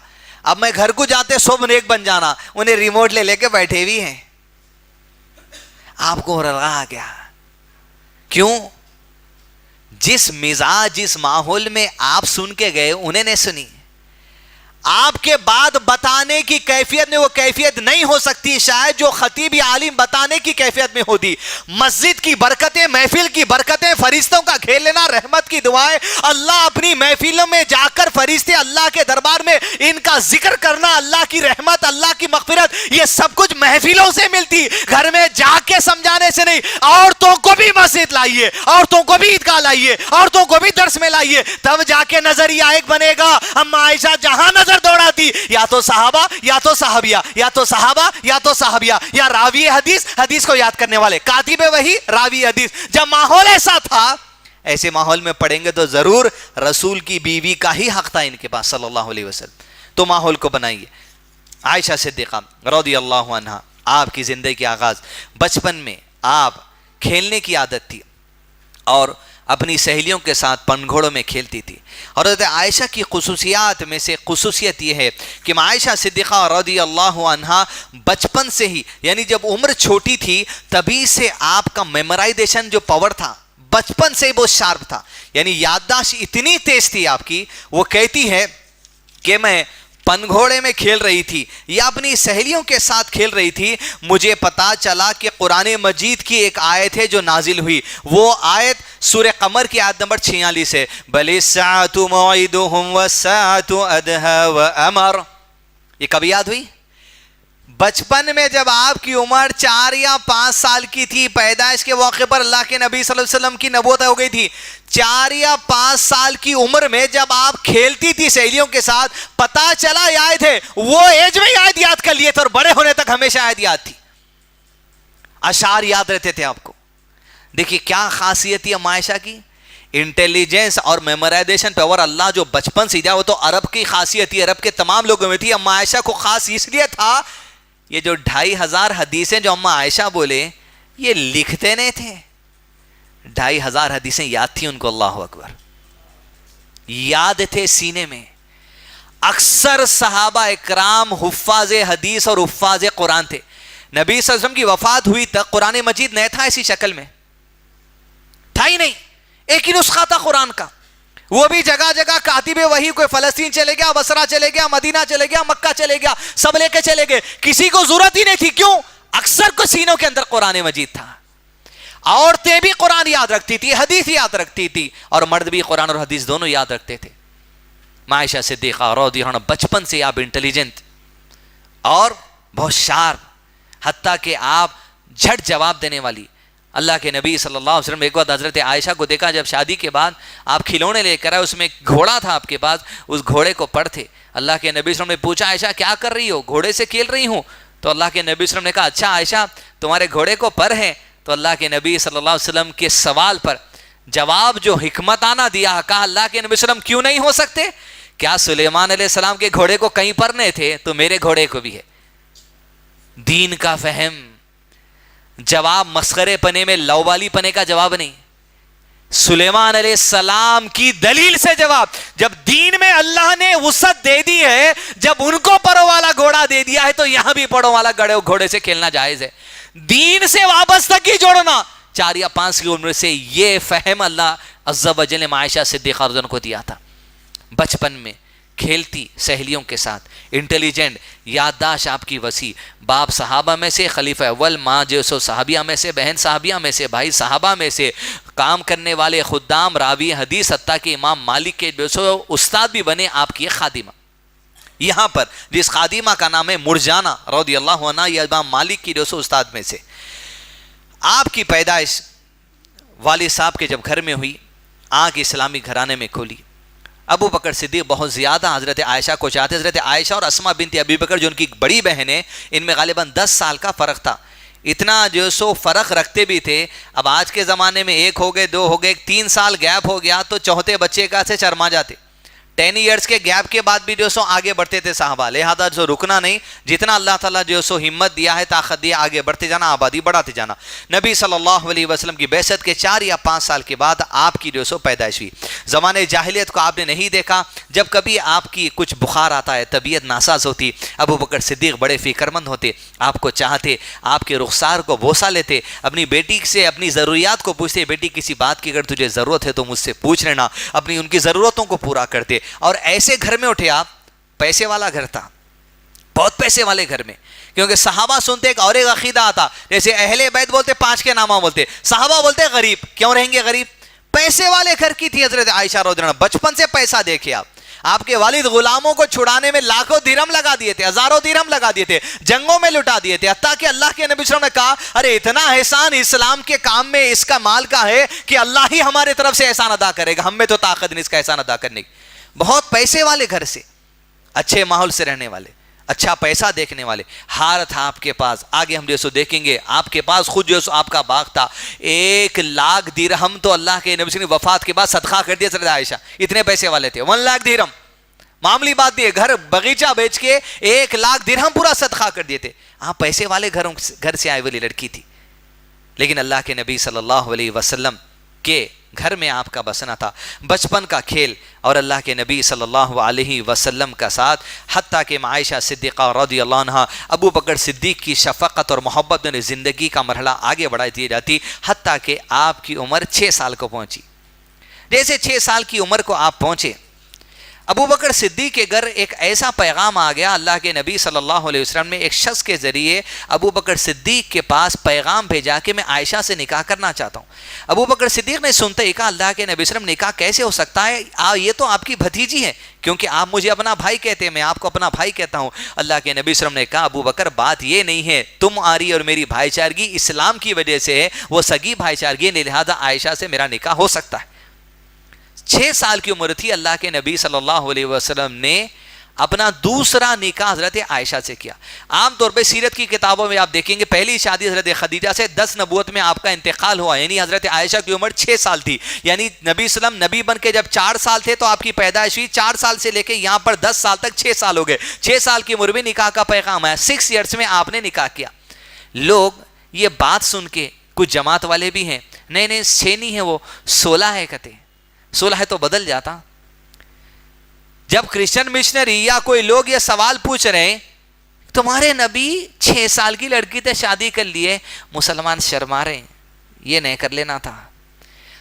اب میں گھر کو جاتے سب نیک بن جانا، انہیں ریموٹ لے کے بیٹھے ہوئی ہیں، آپ کو رلا گیا۔ کیوں؟ جس مزاج، جس ماحول میں آپ سن کے گئے انہیں نہیں سنی۔ آپ کے بعد بتانے کی کیفیت میں وہ کیفیت نہیں ہو سکتی شاید جو خطیب یا عالم بتانے کی کیفیت میں ہوتی۔ مسجد کی برکتیں، محفل کی برکتیں، فرشتوں کا گھیر لینا، رحمت کی دعائیں، اللہ اپنی محفلوں میں جا کر فرشتے اللہ کے دربار میں ان کا ذکر کرنا، اللہ کی رحمت، اللہ کی مغفرت، یہ سب کچھ محفلوں سے ملتی، گھر میں جا کے سمجھانے سے نہیں۔ عورتوں کو بھی مسجد لائیے، عورتوں کو بھی عیدگاہ لائیے، عورتوں کو بھی درس میں لائیے، تب جا کے نظریہ ایک بنے گا۔ اما عائشہ جہاں نظر دوڑاتی، یا تو صحابہ یا تو صحابیہ، یا تو صحابہ یا تو صحابیہ، یا راوی حدیث، حدیث کو یاد کرنے والے، کاتب وحی، راوی حدیث۔ جب ماحول ایسا تھا، ایسے ماحول میں پڑھیں گے تو ضرور رسول کی بیوی کا ہی حق تھا ان کے پاس صلی اللہ علیہ وسلم۔ تو ماحول کو بنائیے۔ عائشہ صدیقہ رضی اللہ عنہا، آپ کی زندگی کی آغاز بچپن میں آپ کھیلنے کی عادت تھی اور اپنی سہیلیوں کے ساتھ پن گھوڑوں میں کھیلتی تھی۔ اور حضرت عائشہ کی خصوصیات میں سے خصوصیت یہ ہے کہ عائشہ صدیقہ رضی اللہ عنہا بچپن سے ہی، یعنی جب عمر چھوٹی تھی تبھی سے آپ کا میمورائزیشن جو پاور تھا بچپن سے بہت شارپ تھا، یعنی یادداشت اتنی تیز تھی آپ کی۔ وہ کہتی ہے کہ میں پن گھوڑے میں کھیل رہی تھی یا اپنی سہیلیوں کے ساتھ کھیل رہی تھی، مجھے پتا چلا کہ قرآن مجید کی ایک آیت ہے جو نازل ہوئی، وہ آیت سورہ قمر کی آیت نمبر 46 ہے، بل الساعۃ موعدہم والساعۃ ادہی وامر۔ یہ کب یاد ہوئی؟ بچپن میں جب آپ کی عمر 4 یا 5 سال کی تھی، پیدائش کے موقع پر اللہ کے نبی صلی اللہ علیہ وسلم کی نبوت ہو گئی تھی۔ 4 یا 5 سال کی عمر میں جب آپ کھیلتی تھی سہیلیوں کے ساتھ، پتا چلا آیت ہے، وہ ایج میں آیت یاد کر لیے تھے اور بڑے ہونے تک ہمیشہ آیت یاد تھی۔ اشعار یاد رہتے تھے آپ کو. دیکھیے کیا خاصیت ہے اما عائشہ کی, انٹیلیجنس اور میمورائزیشن پاور اللہ جو بچپن سے دیا, وہ تو عرب کی خاصیت تھی, عرب کے تمام لوگوں میں تھی. اما عائشہ کو خاص اس لیے تھا, یہ جو 2500 حدیثیں جو اما عائشہ بولے یہ لکھتے نہیں تھے, 2500 حدیثیں یاد تھی ان کو. اللہ اکبر, یاد تھے سینے میں. اکثر صحابہ اکرام حفاظ حدیث اور حفاظ قرآن تھے. نبی صلی اللہ علیہ وسلم کی وفات ہوئی تک قرآن مجید نہیں تھا ایسی شکل میں, تھا ہی نہیں. ایک ہی نسخہ تھا قرآن کا, وہ بھی جگہ جگہ کاتب وحی, کوئی فلسطین چلے گیا, بصرہ چلے گیا, مدینہ چلے گیا, مکہ چلے گیا, سب لے کے چلے گئے, کسی کو ضرورت ہی نہیں تھی. کیوں؟ اکثر کو سینوں کے اندر قرآن مجید تھا. عورتیں بھی قرآن یاد رکھتی تھی, حدیث یاد رکھتی تھی, اور مرد بھی قرآن اور حدیث دونوں یاد رکھتے تھے. عائشہ صدیقہ رضی اللہ عنہا بچپن سے آپ انٹیلیجنٹ اور بہت شارپ, حتیٰ کہ آپ جھٹ جواب دینے والی. اللہ کے نبی صلی اللہ علیہ وسلم ایک بار حضرت عائشہ کو دیکھا, جب شادی کے بعد آپ کھلونے لے کر آئے, اس میں ایک گھوڑا تھا آپ کے پاس, اس گھوڑے کو پر تھے. اللہ کے نبی صلی اللہ علیہ وسلم نے پوچھا عائشہ کیا کر رہی ہو؟ گھوڑے سے کھیل رہی ہوں. تو اللہ کے نبی صلی اللہ علیہ وسلم نے کہا اچھا عائشہ تمہارے گھوڑے کو پر ہے؟ تو اللہ کے نبی صلی اللہ علیہ وسلم کے سوال پر جواب جو حکمتانہ دیا, کہا اللہ کے نبی صلی اللہ علیہ وسلم کیوں نہیں ہو سکتے؟ کیا سلیمان علیہ السلام کے گھوڑے کو کہیں پر نہیں تھے؟ تو میرے گھوڑے کو بھی ہے. دین کا فہم, جواب مسخرے پنے میں لوبالی پنے کا جواب نہیں, سلیمان علیہ السلام کی دلیل سے جواب. جب دین میں اللہ نے وسعت دے دی ہے, جب ان کو پروں والا گھوڑا دے دیا ہے, تو یہاں بھی پروں والا گھوڑے سے کھیلنا جائز ہے. دین سے وابستگی جوڑنا 4 یا 5 کی عمر سے, یہ فہم اللہ عز و جل نے عائشہ صدیقہ رضی اللہ عنہا کو دیا تھا. بچپن میں کھیلتی سہیلیوں کے ساتھ, انٹیلیجنٹ, یادداشت آپ کی وسیع, باپ صحابہ میں سے, خلیفہ اول, ماں جو سو صحابیہ میں سے, بہن صحابیہ میں سے, بھائی صحابہ میں سے, کام کرنے والے خدام, راوی حدیث, حتیٰ کہ امام مالک کے جو سو استاد بھی بنے آپ کی خادمہ. یہاں پر جس خادمہ کا نام ہے مرجانہ رضی اللہ عنہا, یہ امام مالک کی جو سو استاد میں سے. آپ کی پیدائش والد صاحب کے جب گھر میں ہوئی, آنکھ اسلامی گھرانے میں کھولی. ابو بکر صدیق بہت زیادہ حضرت عائشہ کو چاہتے. حضرت عائشہ اور اسماء بنت ابی بکر جو ان کی بڑی بہن ہے, ان میں غالباً 10 سال کا فرق تھا. اتنا جو سو فرق رکھتے بھی تھے. اب آج کے زمانے میں 1 ہو گئے, 2 ہو گئے, 3 سال گیپ ہو گیا تو چوتھے بچے کا سے شرما جاتے. 10 ایئرس کے گیپ کے بعد بھی جو سو آگے بڑھتے تھے صحابہ, لہذا جو رکنا نہیں, جتنا اللہ تعالیٰ جو سو ہمت دیا ہے, طاقت دیا, آگے بڑھتے جانا, آبادی بڑھاتے جانا. نبی صلی اللہ علیہ وسلم کی بعثت کے 4 یا 5 سال کے بعد آپ کی جو سو پیدائش ہوئی. زمانے جاہلیت کو آپ نے نہیں دیکھا. جب کبھی آپ کی کچھ بخار آتا ہے, طبیعت ناساز ہوتی, ابو بکر صدیق بڑے فکر مند ہوتے, آپ کو چاہتے, آپ کے رخسار کو بوسہ لیتے, اپنی بیٹی سے اپنی ضروریات کو پوچھتے, بیٹی کسی بات کی اگر تجھے ضرورت ہے تو مجھ سے پوچھ لینا, اپنی ان کی ضرورتوں کو پورا کرتے. اور ایسے گھر میں اٹھے آپ, پیسے والا گھر تھا, بہت پیسے والے گھر میں, کیونکہ صحابہ سنتے ایک اور ایک عقیدہ آتا, جیسے اہل بیت بولتے 5 کے نامہ بولتے, صحابہ بولتے غریب. کیوں رہیں گے غریب؟ پیسے والے گھر کی تھی حضرت عائشہ رضی اللہ عنہا. بچپن سے پیسہ دیکھے آپ کے والد غلاموں کو چھڑانے میں لاکھوں درہم لگا دیے تھے, ہزاروں درہم لگا دیے تھے, جنگوں میں لٹا دیے تھے, حتیٰ کہ اللہ کے نبی صلی اللہ علیہ وسلم نے کہا ارے اتنا احسان اسلام کے کام میں اس کا مال کا ہے کہ اللہ ہی ہمارے طرف سے احسان ادا کرے گا, ہم میں تو طاقت نہیں اس کا احسان ادا کرنے کی. بہت پیسے والے گھر سے, اچھے ماحول سے رہنے والے, اچھا پیسہ دیکھنے والے. ہار تھا آپ کے پاس, آگے ہم جیسو دیکھیں گے, آپ کے پاس خود جو آپ کا باغ تھا. 1 لاکھ درہم تو اللہ کے نبی نے وفات کے بعد صدقہ کر دیا حضرت عائشہ, اتنے پیسے والے تھے. 1 لاکھ درہم معمولی بات نہیں ہے, گھر بغیچہ بیچ کے 1 لاکھ درہم پورا صدقہ کر دیے تھے. ہاں پیسے والے گھر سے آئی والی لڑکی تھی, لیکن اللہ کے نبی صلی اللہ علیہ وسلم کے گھر میں آپ کا بسنا تھا, بچپن کا کھیل, اور اللہ کے نبی صلی اللہ علیہ وسلم کا ساتھ. حتیٰ کہ عائشہ صدیقہ رضی اللہ عنہا ابو بکر صدیق کی شفقت اور محبت نے زندگی کا مرحلہ آگے بڑھا دی جاتی, حتیٰ کہ آپ کی عمر 6 سال کو پہنچی. جیسے 6 سال کی عمر کو آپ پہنچے, ابو بکر صدیق کے گھر ایک ایسا پیغام آ گیا. اللہ کے نبی صلی اللہ علیہ وسلم نے ایک شخص کے ذریعے ابو بکر صدیق کے پاس پیغام بھیجا کہ میں عائشہ سے نکاح کرنا چاہتا ہوں. ابو بکر صدیق نے سنتے ہی کہا اللہ کے نبی صلی اللہ علیہ وسلم نکاح کیسے ہو سکتا ہے, یہ تو آپ کی بھتیجی ہے, کیونکہ آپ مجھے اپنا بھائی کہتے ہیں, میں آپ کو اپنا بھائی کہتا ہوں. اللہ کے نبی صلی اللہ علیہ وسلم نے کہا ابو بکر بات یہ نہیں ہے, تم آری اور میری بھائی چارگی اسلام کی وجہ سے ہے, وہ سگی بھائی چارگی, لہذا عائشہ سے میرا نکاح ہو سکتا ہے. 6 سال کی عمر تھی, اللہ کے نبی صلی اللہ علیہ وسلم نے اپنا دوسرا نکاح حضرت عائشہ سے کیا. عام طور پہ سیرت کی کتابوں میں آپ دیکھیں گے پہلی شادی حضرت خدیجہ سے 10 نبوت میں آپ کا انتقال ہوا, یعنی حضرت عائشہ کی عمر 6 سال تھی, یعنی نبی صلی اللہ علیہ وسلم نبی بن کے جب 4 سال تھے تو آپ کی پیدائش ہوئی, 4 سال سے لے کے یہاں پر 10 سال تک 6 سال ہو گئے, 6 سال کی عمر میں نکاح کا پیغام آیا, 6 ایئرس میں آپ نے نکاح کیا. لوگ یہ بات سن کے, کچھ جماعت والے بھی ہیں, نہیں 6 نہیں ہے وہ 16 ہے, کہتے 16 ہے تو بدل جاتا. جب کرسچن مشنری یا کوئی لوگ یہ سوال پوچھ رہے ہیں تمہارے نبی 6 سال کی لڑکی سے شادی کر لیے, مسلمان شرما رہے ہیں, یہ نہیں کر لینا تھا.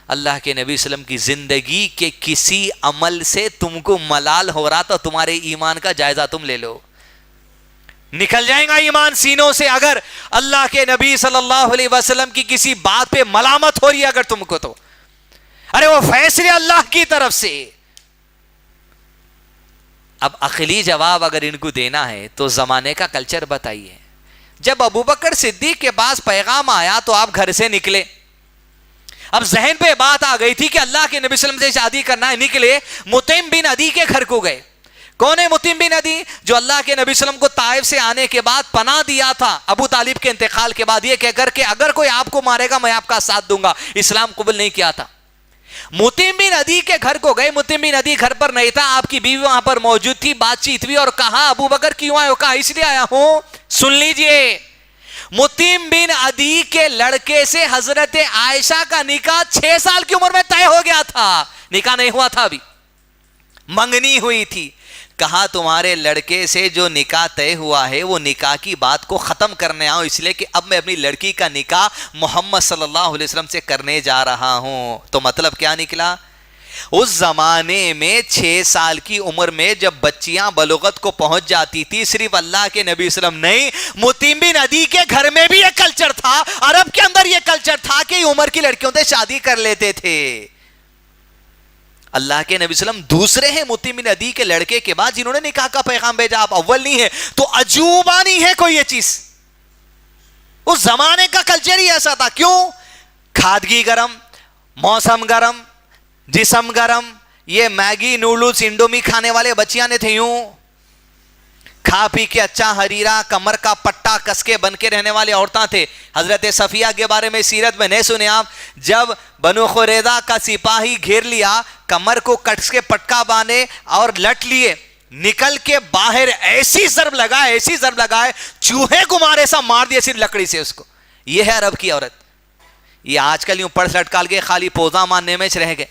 اللہ کے نبی صلی اللہ علیہ وسلم کی زندگی کے کسی عمل سے تم کو ملال ہو رہا تو تمہارے ایمان کا جائزہ تم لے لو, نکل جائے گا ایمان سینوں سے اگر اللہ کے نبی صلی اللہ علیہ وسلم کی کسی بات پہ ملامت ہو رہی ہے اگر تم کو, تو ارے وہ فیصلے اللہ کی طرف سے. اب عقلی جواب اگر ان کو دینا ہے تو زمانے کا کلچر بتائیے. جب ابوبکر صدیق کے پاس پیغام آیا تو آپ گھر سے نکلے, اب ذہن پہ بات آ گئی تھی کہ اللہ کے نبی صلی اللہ علیہ وسلم سے شادی کرنا ہے, نکلے مطعم بن عدی کے گھر کو گئے. کون ہے مطعم بن عدی؟ جو اللہ کے نبی صلی اللہ علیہ وسلم کو طائف سے آنے کے بعد پناہ دیا تھا ابو طالب کے انتقال کے بعد, یہ کہہ کر کہ اگر کوئی آپ کو مارے گا میں آپ کا ساتھ دوں گا, اسلام قبول نہیں کیا تھا. مطعم بن عدی کے گھر کو گئے, مطعم بن عدی گھر پر نہیں تھا, آپ کی بیوی وہاں پر موجود تھی, بات چیت ہوئی اور کہا ابو بکر کیوں آئے ہو؟ کہا اس لیے آیا ہوں, سن لیجئے, مطعم بن عدی کے لڑکے سے حضرت عائشہ کا نکاح 6 سال کی عمر میں طے ہو گیا تھا, نکاح نہیں ہوا تھا, ابھی منگنی ہوئی تھی. کہا تمہارے لڑکے سے جو نکاح طے ہوا ہے وہ نکاح کی بات کو ختم کرنے آؤ, اس لیے کہ اب میں اپنی لڑکی کا نکاح محمد صلی اللہ علیہ وسلم سے کرنے جا رہا ہوں. تو مطلب کیا نکلا؟ اس زمانے میں 6 سال کی عمر میں جب بچیاں بلوغت کو پہنچ جاتی تھی, صرف اللہ کے نبی صلی اللہ علیہ وسلم نہیں, مطعم بن عدی کے گھر میں بھی یہ کلچر تھا, عرب کے اندر یہ کلچر تھا کہ عمر کی لڑکیوں سے شادی کر لیتے تھے. اللہ کے نبی صلی اللہ علیہ وسلم دوسرے ہیں مطعم بن عدی کے لڑکے کے بعد جنہوں نے نکاح کا پیغام بھیجا, آپ اول نہیں ہے, تو عجوبہ نہیں ہے کوئی یہ چیز. اس زمانے کا کلچر ہی ایسا تھا. کیوں؟ کھادگی گرم, موسم گرم, جسم گرم, یہ میگی نوڈلز انڈومی کھانے والے بچیاں نے تھے, یوں کھا پی کے اچھا حریرہ کمر کا پٹا کس کے بن کے رہنے والے عورتیں تھے. حضرت صفیہ کے بارے میں سیرت میں نہیں سنے آپ؟ جب بنو قریظہ کا سپاہی گھیر لیا, کمر کو کٹ کے پٹکا باندھے اور لٹ لیے, نکل کے باہر ایسی ضرب لگائے چوہے کو مارے سا مار دیے صرف لکڑی سے اس کو. یہ ہے عرب کی عورت. یہ آج کل یوں پرس لٹکال کے خالی پوزا ماننے میں رہ گئے,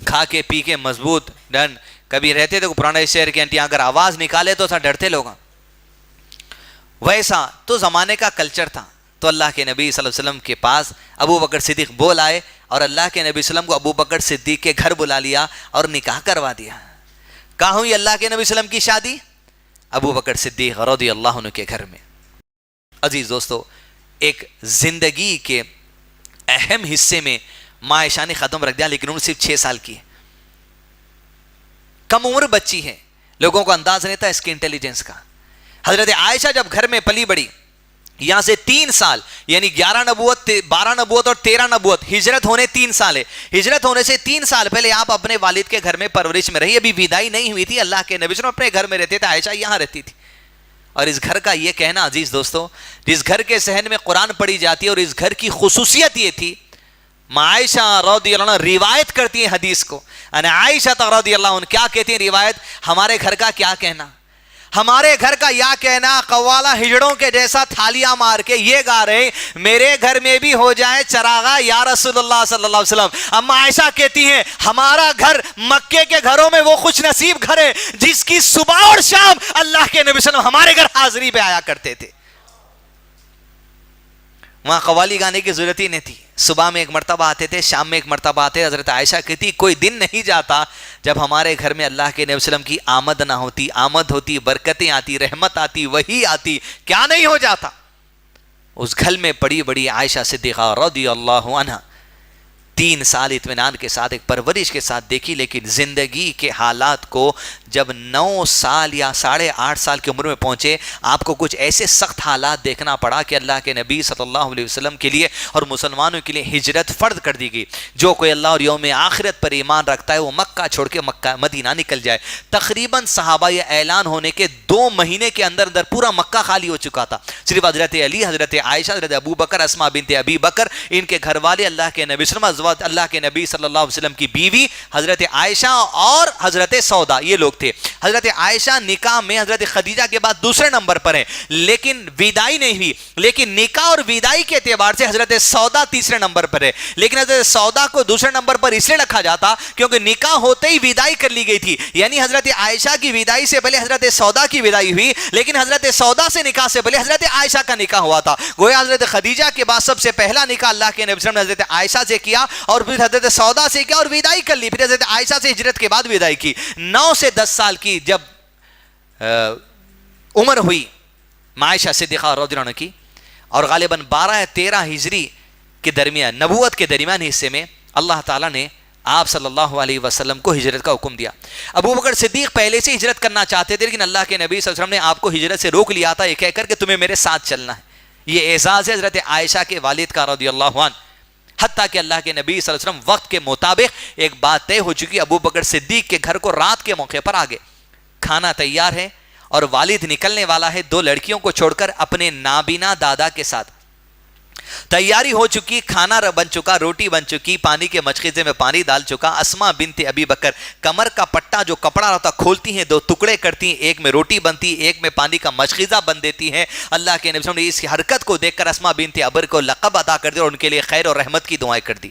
کھا کے پی کے مضبوط ڈن. کبھی رہتے تھے پرانے شہر کے انٹیاں, اگر آواز نکالے تو ڈرتے لوگ, ویسا تو زمانے کا کلچر تھا. تو اللہ کے نبی صلی اللہ علیہ وسلم کے پاس ابو بکر صدیق بول آئے اور اللہ کے نبی صلی اللہ علیہ وسلم کو ابو بکر صدیق کے گھر بلا لیا اور نکاح کروا دیا. کہاں ہوئی اللہ کے نبی صلی اللہ علیہ وسلم کی شادی؟ ابو بکر صدیق رضی اللہ عنہ کے گھر میں. عزیز دوستو, ایک زندگی کے اہم حصے میں ماں عائشہ نے ختم رکھ دیا, لیکن عمر صرف 6 سال کی ہے, کم عمر بچی ہے, لوگوں کو انداز نہیں تھا اس کے انٹیلیجنس کا. حضرت عائشہ جب گھر میں پلی بڑی, یہاں سے 3 سال یعنی 11 نبوت 12 نبوت اور 13 نبوت, ہجرت ہونے 3 سال ہے. ہجرت ہونے سے 3 سال پہلے آپ اپنے والد کے گھر میں پرورش میں رہی, ابھی ودائی نہیں ہوئی تھی. اللہ کے نبی صلی اللہ علیہ وسلم اپنے گھر میں رہتے تھے, عائشہ یہاں رہتی تھی. اور اس گھر کا یہ کہنا عزیز دوستو, جس گھر کے صحن میں قرآن پڑھی جاتی ہے, اور اس گھر کی خصوصیت یہ تھی, عائشہ رضی اللہ عنہ روایت کرتی ہیں حدیث کو. عائشہ رضی اللہ عنہ کیا کہتی ہیں روایت, ہمارے گھر کا کیا کہنا, ہمارے گھر کا یا کہنا قوالہ ہجڑوں کے جیسا تھالیاں مار کے یہ گا رہے, میرے گھر میں بھی ہو جائے چراغا یا رسول اللہ صلی اللہ علیہ وسلم. اما عائشہ کہتی ہیں ہمارا گھر مکے کے گھروں میں وہ خوش نصیب گھر ہے جس کی صبح اور شام اللہ کے نبی صلی اللہ علیہ وسلم ہمارے گھر حاضری پہ آیا کرتے تھے. وہاں قوالی گانے کی ضرورت ہی نہیں تھی, صبح میں ایک مرتبہ آتے تھے, شام میں ایک مرتبہ آتے. حضرت عائشہ کہتی کوئی دن نہیں جاتا جب ہمارے گھر میں اللہ کے نبی صلی اللہ علیہ وسلم کی آمد نہ ہوتی. آمد ہوتی, برکتیں آتی, رحمت آتی, وحی آتی, کیا نہیں ہو جاتا. اس گھر میں پڑی بڑی عائشہ صدیقہ رضی اللہ عنہ 3 سال اطمینان کے ساتھ ایک پرورش کے ساتھ دیکھی، لیکن زندگی کے حالات کو جب 9 سال یا 8.5 سال کی عمر میں پہنچے، آپ کو کچھ ایسے سخت حالات دیکھنا پڑا کہ اللہ کے نبی صلی اللہ علیہ وسلم کے لیے اور مسلمانوں کے لیے ہجرت فرض کر دی گئی۔ جو کوئی اللہ اور یوم آخرت پر ایمان رکھتا ہے وہ مکہ چھوڑ کے مدینہ نکل جائے۔ تقریباً صحابہ یہ اعلان ہونے کے 2 مہینے کے اندر پورا مکہ خالی ہو چکا تھا، صرف حضرت علی، حضرت عائشہ، حضرت ابو بکر، اسماء بنت ابی بکر، ان کے گھر والے، اللہ کے نبی صلی اللہ علیہ وسلم کی بیوی حضرت عائشہ اور حضرت سودا، یہ لوگ تھے۔ حضرت عائشہ نکاح میں حضرت خدیجہ کے بعد دوسرے نمبر پر ہیں، لیکن ودائی نہیں ہوئی، لیکن نکاح اور ودائی کے اعتبار سے حضرت سودا تیسرے نمبر پر ہے۔ لیکن حضرت سودا کو دوسرے نمبر پر اس لیے رکھا جاتا کیونکہ نکاح ہوتے ہی ودائی کر لی گئی تھی، یعنی حضرت عائشہ کی ودائی سے پہلے حضرت سودا کی ودائی ہوئی، لیکن حضرت سودا سے نکاح سے پہلے حضرت عائشہ کا نکاح ہوا تھا۔ گویا حضرت خدیجہ کے بعد سب سے پہلا نکاح اللہ کے نبی صلی اللہ علیہ وسلم نے حضرت عائشہ سے کیا، اور پھر حضرت سودا سے کیا اور ودائی کر لی، پھر حضرت عائشہ سے ہجرت کے بعد ودائی کی۔ 9 سے 10 سال کی جب عمر ہوئی عائشہ صدیقہ رضی اللہ عنہ کی، اور غالباً 12 یا 13 ہجری کے درمیان، نبوت کے درمیان حصے میں اللہ تعالیٰ نے آپ صلی اللہ علیہ وسلم کو ہجرت کا حکم دیا۔ ابو بکر صدیق پہلے سے ہجرت کرنا چاہتے تھے، لیکن اللہ کے نبی صلی اللہ علیہ وسلم نے آپ کو ہجرت سے روک لیا تھا، یہ کہہ کر کہ تمہیں میرے ساتھ چلنا ہے۔ یہ اعزاز ہے حضرت عائشہ کے والد کا رضی اللہ عنہ، حتیٰ کہ اللہ کے نبی صلی اللہ علیہ وسلم وقت کے مطابق ایک بات طے ہو چکی، ابو بکر صدیق کے گھر کو رات کے موقع پر آگے کھانا تیار ہے اور والد نکلنے والا ہے 2 لڑکیوں کو چھوڑ کر اپنے نابینا دادا کے ساتھ۔ تیاری ہو چکی، کھانا بن چکا، روٹی بن چکی، پانی کے مشخیزے میں پانی ڈال چکا۔ اسماء بنت ابی بکر کمر کا پٹا جو کپڑا رہتا کھولتی ہیں، 2 ٹکڑے کرتی ہیں، ایک میں روٹی بنتی، ایک میں پانی کا مشخیزہ بن دیتی ہیں۔ اللہ کے نبی صلی اللہ علیہ وسلم نے اس حرکت کو دیکھ کر اسماء بنت ابی کو لقب عطا کر دیا اور ان کے لیے خیر اور رحمت کی دعائیں کر دی۔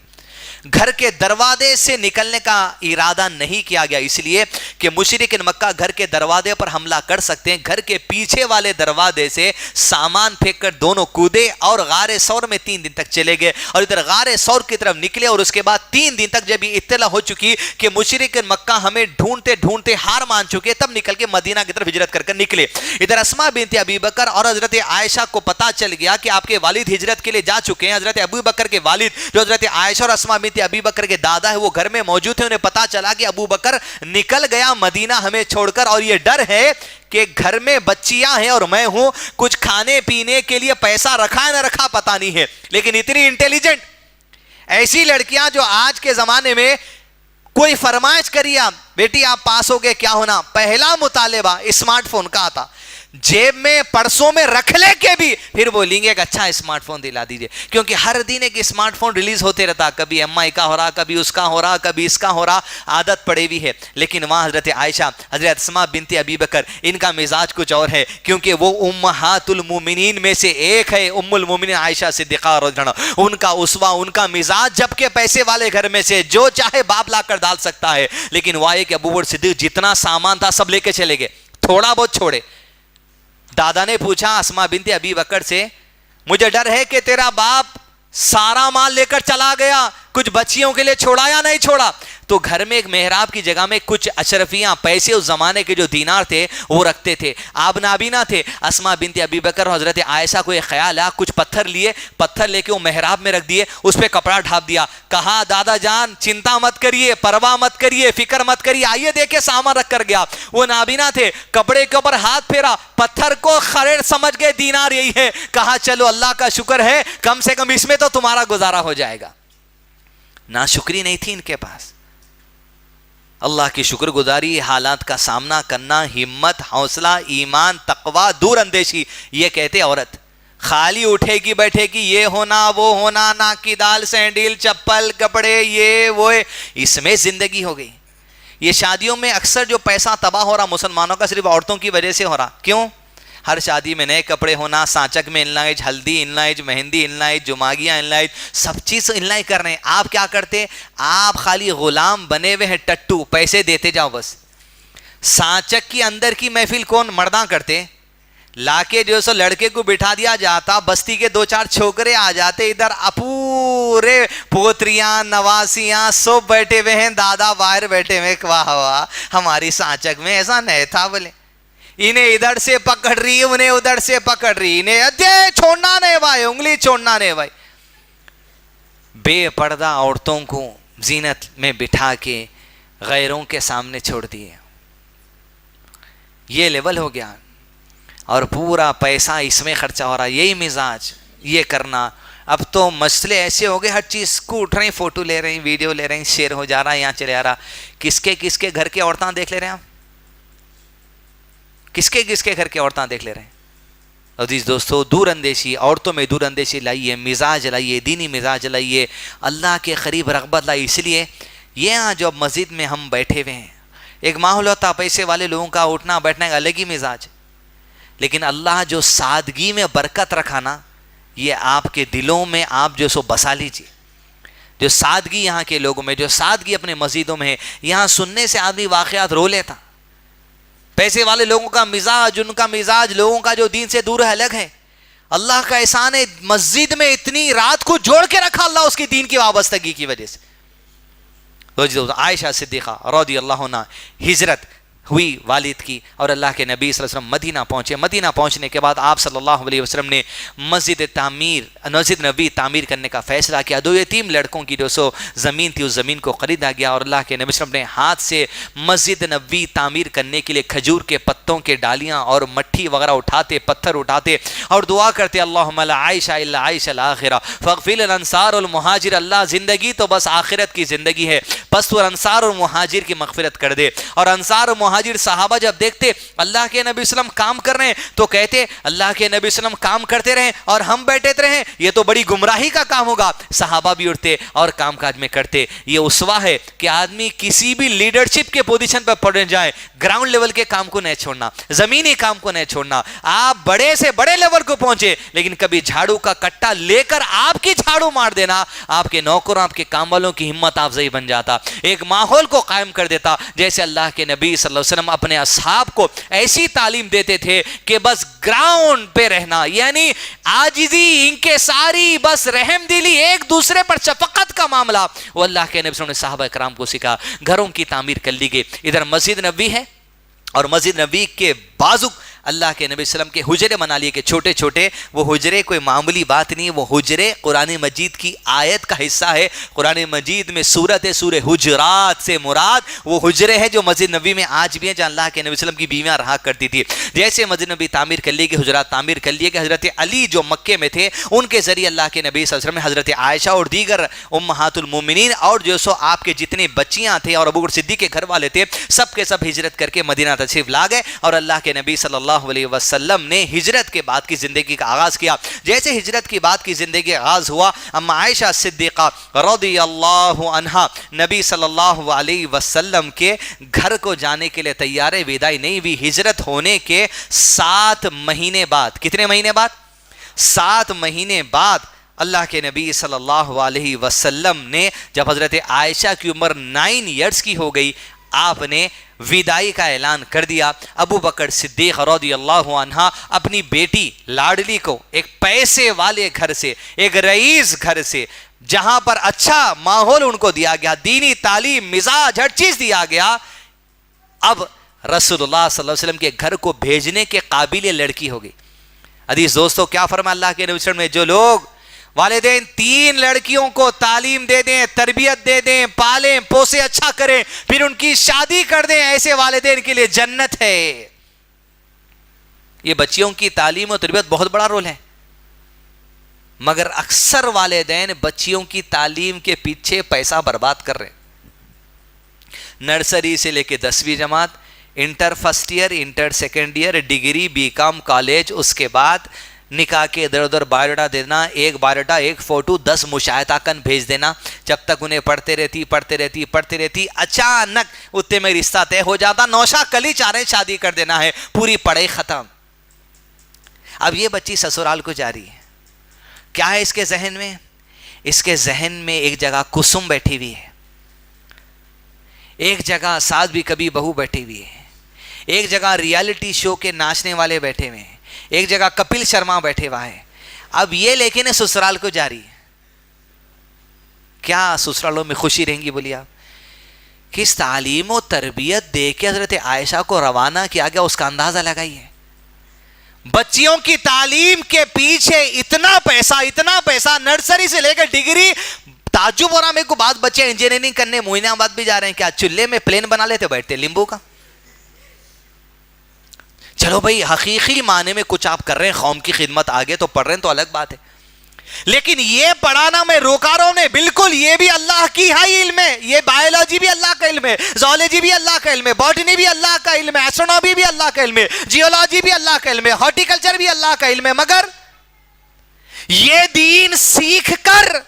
گھر کے دروازے سے نکلنے کا ارادہ نہیں کیا گیا، اس لیے کہ مشرکین مکہ گھر کے دروازے پر حملہ کر سکتے ہیں۔ گھر کے پیچھے والے دروازے سے سامان پھینک کر دونوں کودے اور غار ثور میں 3 دن تک چلے گئے، اور ادھر غار ثور کی طرف نکلے، اور اس کے بعد 3 دن تک جب یہ اطلاع ہو چکی کہ مشرکین مکہ ہمیں ڈھونڈتے ڈھونڈتے ہار مان چکے، تب نکل کے مدینہ کی طرف ہجرت کر نکلے۔ ادھر اسماء بنت ابی بکر اور حضرت عائشہ کو پتہ چل گیا کہ آپ کے والد ہجرت کے لیے جا چکے ہیں۔ حضرت ابو بکر کے والد جو حضرت عائشہ اور اسماء بنت ابی بکر کے دادا ہے وہ گھر میں موجود ہیں، انہیں پتا چلا کہ ابو بکر نکل گیا مدینہ ہمیں چھوڑ کر، اور یہ ڈر ہے کہ گھر میں بچیاں ہیں اور میں ہوں، کچھ کھانے پینے کے لیے پیسہ رکھا ہے نہ رکھا پتا نہیں ہے۔ لیکن اتنی انٹیلیجنٹ ایسی لڑکیاں جو آج کے زمانے میں کوئی فرمائش کریے، بیٹی آپ پاس ہو گئے کیا ہونا، پہلا مطالبہ اسمارٹ فون کا آتا، جیب میں پرسوں میں رکھ لے کے بھی پھر بولیں گے کہ اچھا اسمارٹ فون دلا دیجئے، کیونکہ ہر دن ایک اسمارٹ فون ریلیز ہوتے رہتا، کبھی ایم آئی کا ہو رہا، کبھی اس کا ہو رہا، کبھی اس کا ہو رہا، عادت پڑی ہوئی ہے۔ لیکن وہاں حضرت عائشہ، حضرت اسماء بنت ابی بکر، ان کا مزاج کچھ اور ہے، کیونکہ وہ امہات المومنین میں سے ایک ہے، ام المومنین عائشہ صدیقہ رضی اللہ عنہا، ان کا اسوہ، ان کا مزاج، جبکہ پیسے والے گھر میں سے جو چاہے باپ لا کر ڈال سکتا ہے، لیکن وہ ہے کہ ابو بکر صدیق جتنا سامان تھا سب لے کے چلے گئے، تھوڑا بہت چھوڑے۔ دادا نے پوچھا اسماء بنت ابی بکر سے، مجھے ڈر ہے کہ تیرا باپ سارا مال لے کر چلا گیا، کچھ بچیوں کے لیے چھوڑا یا نہیں چھوڑا؟ تو گھر میں ایک محراب کی جگہ میں کچھ اشرفیاں، پیسے اس زمانے کے جو دینار تھے وہ رکھتے تھے، آپ نابینا تھے۔ اسماء بنت ابی بکر اور حضرت عائشہ کو ایک خیال آیا، کچھ پتھر لیے، پتھر لے کے وہ محراب میں رکھ دیے، اس پہ کپڑا ڈھانپ دیا، کہا دادا جان چنتا مت کریے، پرواہ مت کریے، فکر مت کریے، آئیے دیکھے سامان رکھ کر گیا۔ وہ نابینا تھے، کپڑے کے اوپر ہاتھ پھیرا، پتھر کو خرید سمجھ گئے دینار یہی ہے، کہا چلو اللہ کا شکر ہے، کم سے کم اس میں تو تمہارا گزارا ہو جائے گا۔ ناشکری نہیں تھی ان کے پاس، اللہ کی شکر گزاری، حالات کا سامنا کرنا، ہمت، حوصلہ، ایمان، تقوی، دور اندیشی، یہ کہتے عورت خالی اٹھے گی بیٹھے گی، یہ ہونا وہ ہونا، ناک کی دال، سینڈل، چپل، کپڑے، یہ وہ، اس میں زندگی ہو گئی۔ یہ شادیوں میں اکثر جو پیسہ تباہ ہو رہا مسلمانوں کا صرف عورتوں کی وجہ سے ہو رہا، کیوں؟ ہر شادی میں نئے کپڑے ہونا، سانچک میں انلائج، ہلدی انلائج، مہندی انلائج، جماگیاں انلائج، سب چیز انلائج کر رہے ہیں۔ آپ کیا کرتے؟ آپ خالی غلام بنے ہوئے ہیں، ٹٹو، پیسے دیتے جاؤ بس۔ سانچک کی اندر کی محفل کون مرداں کرتے؟ لا کے جو سو لڑکے کو بٹھا دیا جاتا، بستی کے 2-4 چھوکرے آ جاتے، ادھر پورے پوتریاں، نواسیاں سب بیٹھے ہوئے ہیں، دادا باہر بیٹھے ہوئے، واہ واہ ہماری سانچک میں ایسا نہیں تھا، بولے انہیں ادھر سے پکڑ رہی، انہیں ادھر سے پکڑ رہی، انہیں چھوڑنا نہیں بھائی، انگلی چھوڑنا نہیں بھائی۔ بے پردہ عورتوں کو زینت میں بٹھا کے غیروں کے سامنے چھوڑ دیے. یہ لیول ہو گیا, اور پورا پیسہ اس میں خرچہ ہو رہا, یہی مزاج, یہ کرنا. اب تو مسئلے ایسے ہو گئے, ہر چیز کو اٹھ رہے ہیں, فوٹو لے رہے ہیں, ویڈیو لے رہے ہیں, شیئر ہو جا رہا ہے, یہاں چلے آ رہا. کس کے گھر کے عورتیں دیکھ لے رہے ہیں آپ؟ کس کے گھر کے عورتیں دیکھ لے رہے ہیں؟ عزیز دوستو, دور اندیشی, عورتوں میں دور اندیشی لائیے, مزاج لائیے, دینی مزاج لائیے, اللہ کے قریب رغبت لائیے. اس لیے یہاں جو مسجد میں ہم بیٹھے ہوئے ہیں, ایک ماحول ہوتا پیسے والے لوگوں کا اٹھنا بیٹھنا ایک الگ ہی مزاج, لیکن اللہ جو سادگی میں برکت رکھا نا, یہ آپ کے دلوں میں آپ جو سو بسا لیجیے. جو سادگی یہاں کے لوگوں میں, جو سادگی اپنے مسجدوں میں ہے, یہاں سننے سے آدمی واقعات رو لیتا. پیسے والے لوگوں کا مزاج, ان کا مزاج لوگوں کا جو دین سے دور ہے الگ ہے. اللہ کا احسان ہے, مسجد میں اتنی رات کو جوڑ کے رکھا اللہ اس کی دین کی وابستگی کی وجہ سے. عائشہ صدیقہ رضی اللہ عنہا ہجرت ہوئی والد کی, اور اللہ کے نبی صلی اللہ علیہ وسلم مدینہ پہنچے. مدینہ پہنچنے کے بعد آپ صلی اللہ علیہ وسلم نے مسجد نبی تعمیر کرنے کا فیصلہ کیا. 2 یتیم لڑکوں کی جو سو زمین تھی, اس زمین کو خریدا گیا, اور اللہ کے نبی صلی اللہ علیہ وسلم نے ہاتھ سے مسجد نبی تعمیر کرنے کے لیے کھجور کے پتوں کے ڈالیاں اور مٹی وغیرہ اٹھاتے, پتھر اٹھاتے اور دعا کرتے, اللہم لا عیش الا عیش الاخرہ فاغفر للانصار والمہاجر. اللہ زندگی تو بس آخرت کی زندگی ہے, بس تو انصار اور مہاجر کی مغفرت کر دے. اور انصار اور مہاجر صحابہ جب دیکھتے اللہ کے نبی صلی اللہ علیہ وسلم کام کر رہے ہیں تو کہتے اللہ کے نبی صلی اللہ علیہ وسلم کام کرتے رہیں اور ہم بیٹھے رہیں, یہ تو بڑی گمراہی کا کام ہوگا. صحابہ بھی اٹھتے اور کام کاج میں کرتے. یہ اسوہ ہے کہ آدمی کسی بھی لیڈرشپ کے پوزیشن پر پڑھ جائے, گراؤنڈ لیول کے کام کو نہیں چھوڑنا, زمینی کام کو نہیں چھوڑنا. آپ بڑے سے بڑے لیول کو پہنچے, لیکن کبھی جھاڑو کا کٹا لے کر آپ کی جھاڑو مار دینا آپ کے نوکروں, آپ کے کام والوں کی ہمت افزائی بن جاتا. ایک ماحول کو قائم کر دیتا. جیسے اللہ کے نبی صلی اللہ علیہ وسلم اپنے اصحاب کو ایسی تعلیم دیتے تھے کہ بس گراؤنڈ پہ رہنا, یعنی عاجزی, انکساری, بس رحم دلی, ایک دوسرے پر شفقت کا معاملہ, وہ اللہ کے نبی صلی اللہ علیہ وسلم نے صحابہ کرام کو سکھا. گھروں کی تعمیر کر لی گئی. ادھر مسجد نبوی ہے, اور مسجد نبوی کے بازو اللہ کے نبی صلی اللہ علیہ وسلم کے حجرے بنا لیے کہ چھوٹے چھوٹے. وہ حجرے کوئی معمولی بات نہیں, وہ حجرے قرآن مجید کی آیت کا حصہ ہے. قرآن مجید میں سورہ حجرات سے مراد وہ حجرے ہیں جو مسجد نبوی میں آج بھی ہیں, جہاں اللہ کے نبی صلی اللہ علیہ وسلم کی بیویاں رہا کرتی تھی. جیسے مسجد نبوی تعمیر کر لی کہ حجرات تعمیر کر لیے کہ حضرت علی جو مکے میں تھے, ان کے ذریعے اللہ کے نبی صلی اللہ علیہ وسلم نے حضرت عائشہ اور دیگر امہات المومنین اور جو سو آپ کے جتنے بچیاں تھے اور ابو بکر صدیق کے گھر والے تھے, سب کے سب ہجرت کر کے مدینہ تشریف لا گئے. اور اللہ کے نبی صلی اللہ علیہ وسلم نے ہجرت کے بعد کی زندگی کا آغاز کیا. جیسے ہجرت کی بعد کی زندگی آغاز ہوا, اما عائشہ صدیقہ رضی اللہ عنہا نبی صلی اللہ علیہ وسلم کے گھر کو جانے کے لیے تیار وداعی نہیں ہوئی. ہجرت ہونے کے 7 مہینے بعد, کتنے مہینے بعد؟ 7 مہینے بعد اللہ کے نبی صلی اللہ علیہ وسلم نے جب حضرت عائشہ کی عمر 9 ایئرز کی ہو گئی, آپ نے وداعی کا اعلان کر دیا. ابو بکر صدیق رضی اللہ عنہ اپنی بیٹی لاڈلی کو ایک پیسے والے گھر سے, ایک رئیس گھر سے, جہاں پر اچھا ماحول ان کو دیا گیا, دینی تعلیم, مزاج, ہر چیز دیا گیا, اب رسول اللہ صلی اللہ علیہ وسلم کے گھر کو بھیجنے کے قابل لڑکی ہو گئی. عزیز دوستو, کیا فرمایا اللہ کے نبی صلی اللہ علیہ وسلم نے, جو لوگ والدین 3 لڑکیوں کو تعلیم دے دیں, تربیت دے دیں, پالیں پوسے, اچھا کریں, پھر ان کی شادی کر دیں, ایسے والدین کے لیے جنت ہے. یہ بچیوں کی تعلیم و تربیت بہت بڑا رول ہے, مگر اکثر والدین بچیوں کی تعلیم کے پیچھے پیسہ برباد کر رہے ہیں. نرسری سے لے کے 10ویں جماعت, inter first year, inter second year, degree, B com, college, اس کے بعد نکاح کے ادھر ادھر بایوڈاٹا دینا, ایک بایوڈاٹا, ایک فوٹو, 10 مشاہدہ کن بھیج دینا. جب تک انہیں پڑھتے رہتی, اچانک اتنے میں رشتہ طے ہو جاتا, نوشا کلی چاہ رہے شادی کر دینا ہے, پوری پڑھائی ختم. اب یہ بچی سسرال کو جا رہی ہے, کیا ہے اس کے ذہن میں؟ اس کے ذہن میں ایک جگہ کسم بیٹھی ہوئی ہے, ایک جگہ ساز بھی کبھی بہو بیٹھی ہوئی ہے, ایک جگہ ریالٹی شو کے ناچنے والے بیٹھے ہوئے ہیں, ایک جگہ کپل شرما بیٹھے ہوا ہے. اب یہ لیکن سسرال کو جا رہی ہے. کیا سسرالوں میں خوشی رہیں گی بولیے آپ؟ کس تعلیم و تربیت دے کے حضرت عائشہ کو روانہ کیا گیا, اس کا اندازہ لگائیے. بچیوں کی تعلیم کے پیچھے اتنا پیسہ, نرسری سے لے کر ڈگری, تعجب ہو رہا میرے کو، بعض بچے انجینئرنگ کرنے موئین آباد بھی جا رہے ہیں، کیا چولہے میں پلین بنا لیتے بیٹھتے لیمبو کا؟ چلو بھائی حقیقی معنی میں کچھ آپ کر رہے ہیں، قوم کی خدمت، آگے تو پڑھ رہے ہیں تو الگ بات ہے، لیکن یہ پڑھانا میں روکا رہا ہوں نے، بالکل یہ بھی اللہ کی ہی علم ہے، یہ بایولوجی بھی اللہ کا علم ہے، زولوجی بھی اللہ کا علم ہے، باٹنی بھی اللہ کا علم ہے، ایسٹرونومی بھی اللہ کا علم ہے، جیولوجی بھی اللہ کا علم ہے، ہارٹیکلچر بھی اللہ کا علم ہے، مگر یہ دین سیکھ کر،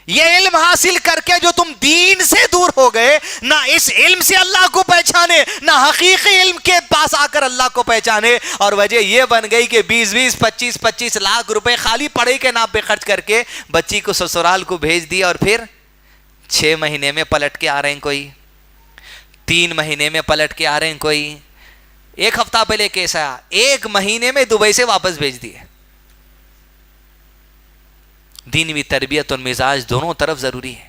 یہ علم حاصل کر کے جو تم دین سے دور ہو گئے، نہ اس علم سے اللہ کو پہچانے، نہ حقیقی علم کے پاس آ کر اللہ کو پہچانے، اور وجہ یہ بن گئی کہ 20 25 لاکھ روپے خالی پڑھائی کے نام پہ خرچ کر کے بچی کو سسرال کو بھیج دیا، اور پھر 6 مہینے میں پلٹ کے آ رہے ہیں، کوئی 3 مہینے میں پلٹ کے آ رہے ہیں، کوئی 1 ہفتہ پہلے کیسا 1 مہینے میں دبئی سے واپس بھیج دیے۔ دینوی تربیت اور مزاج دونوں طرف ضروری ہے۔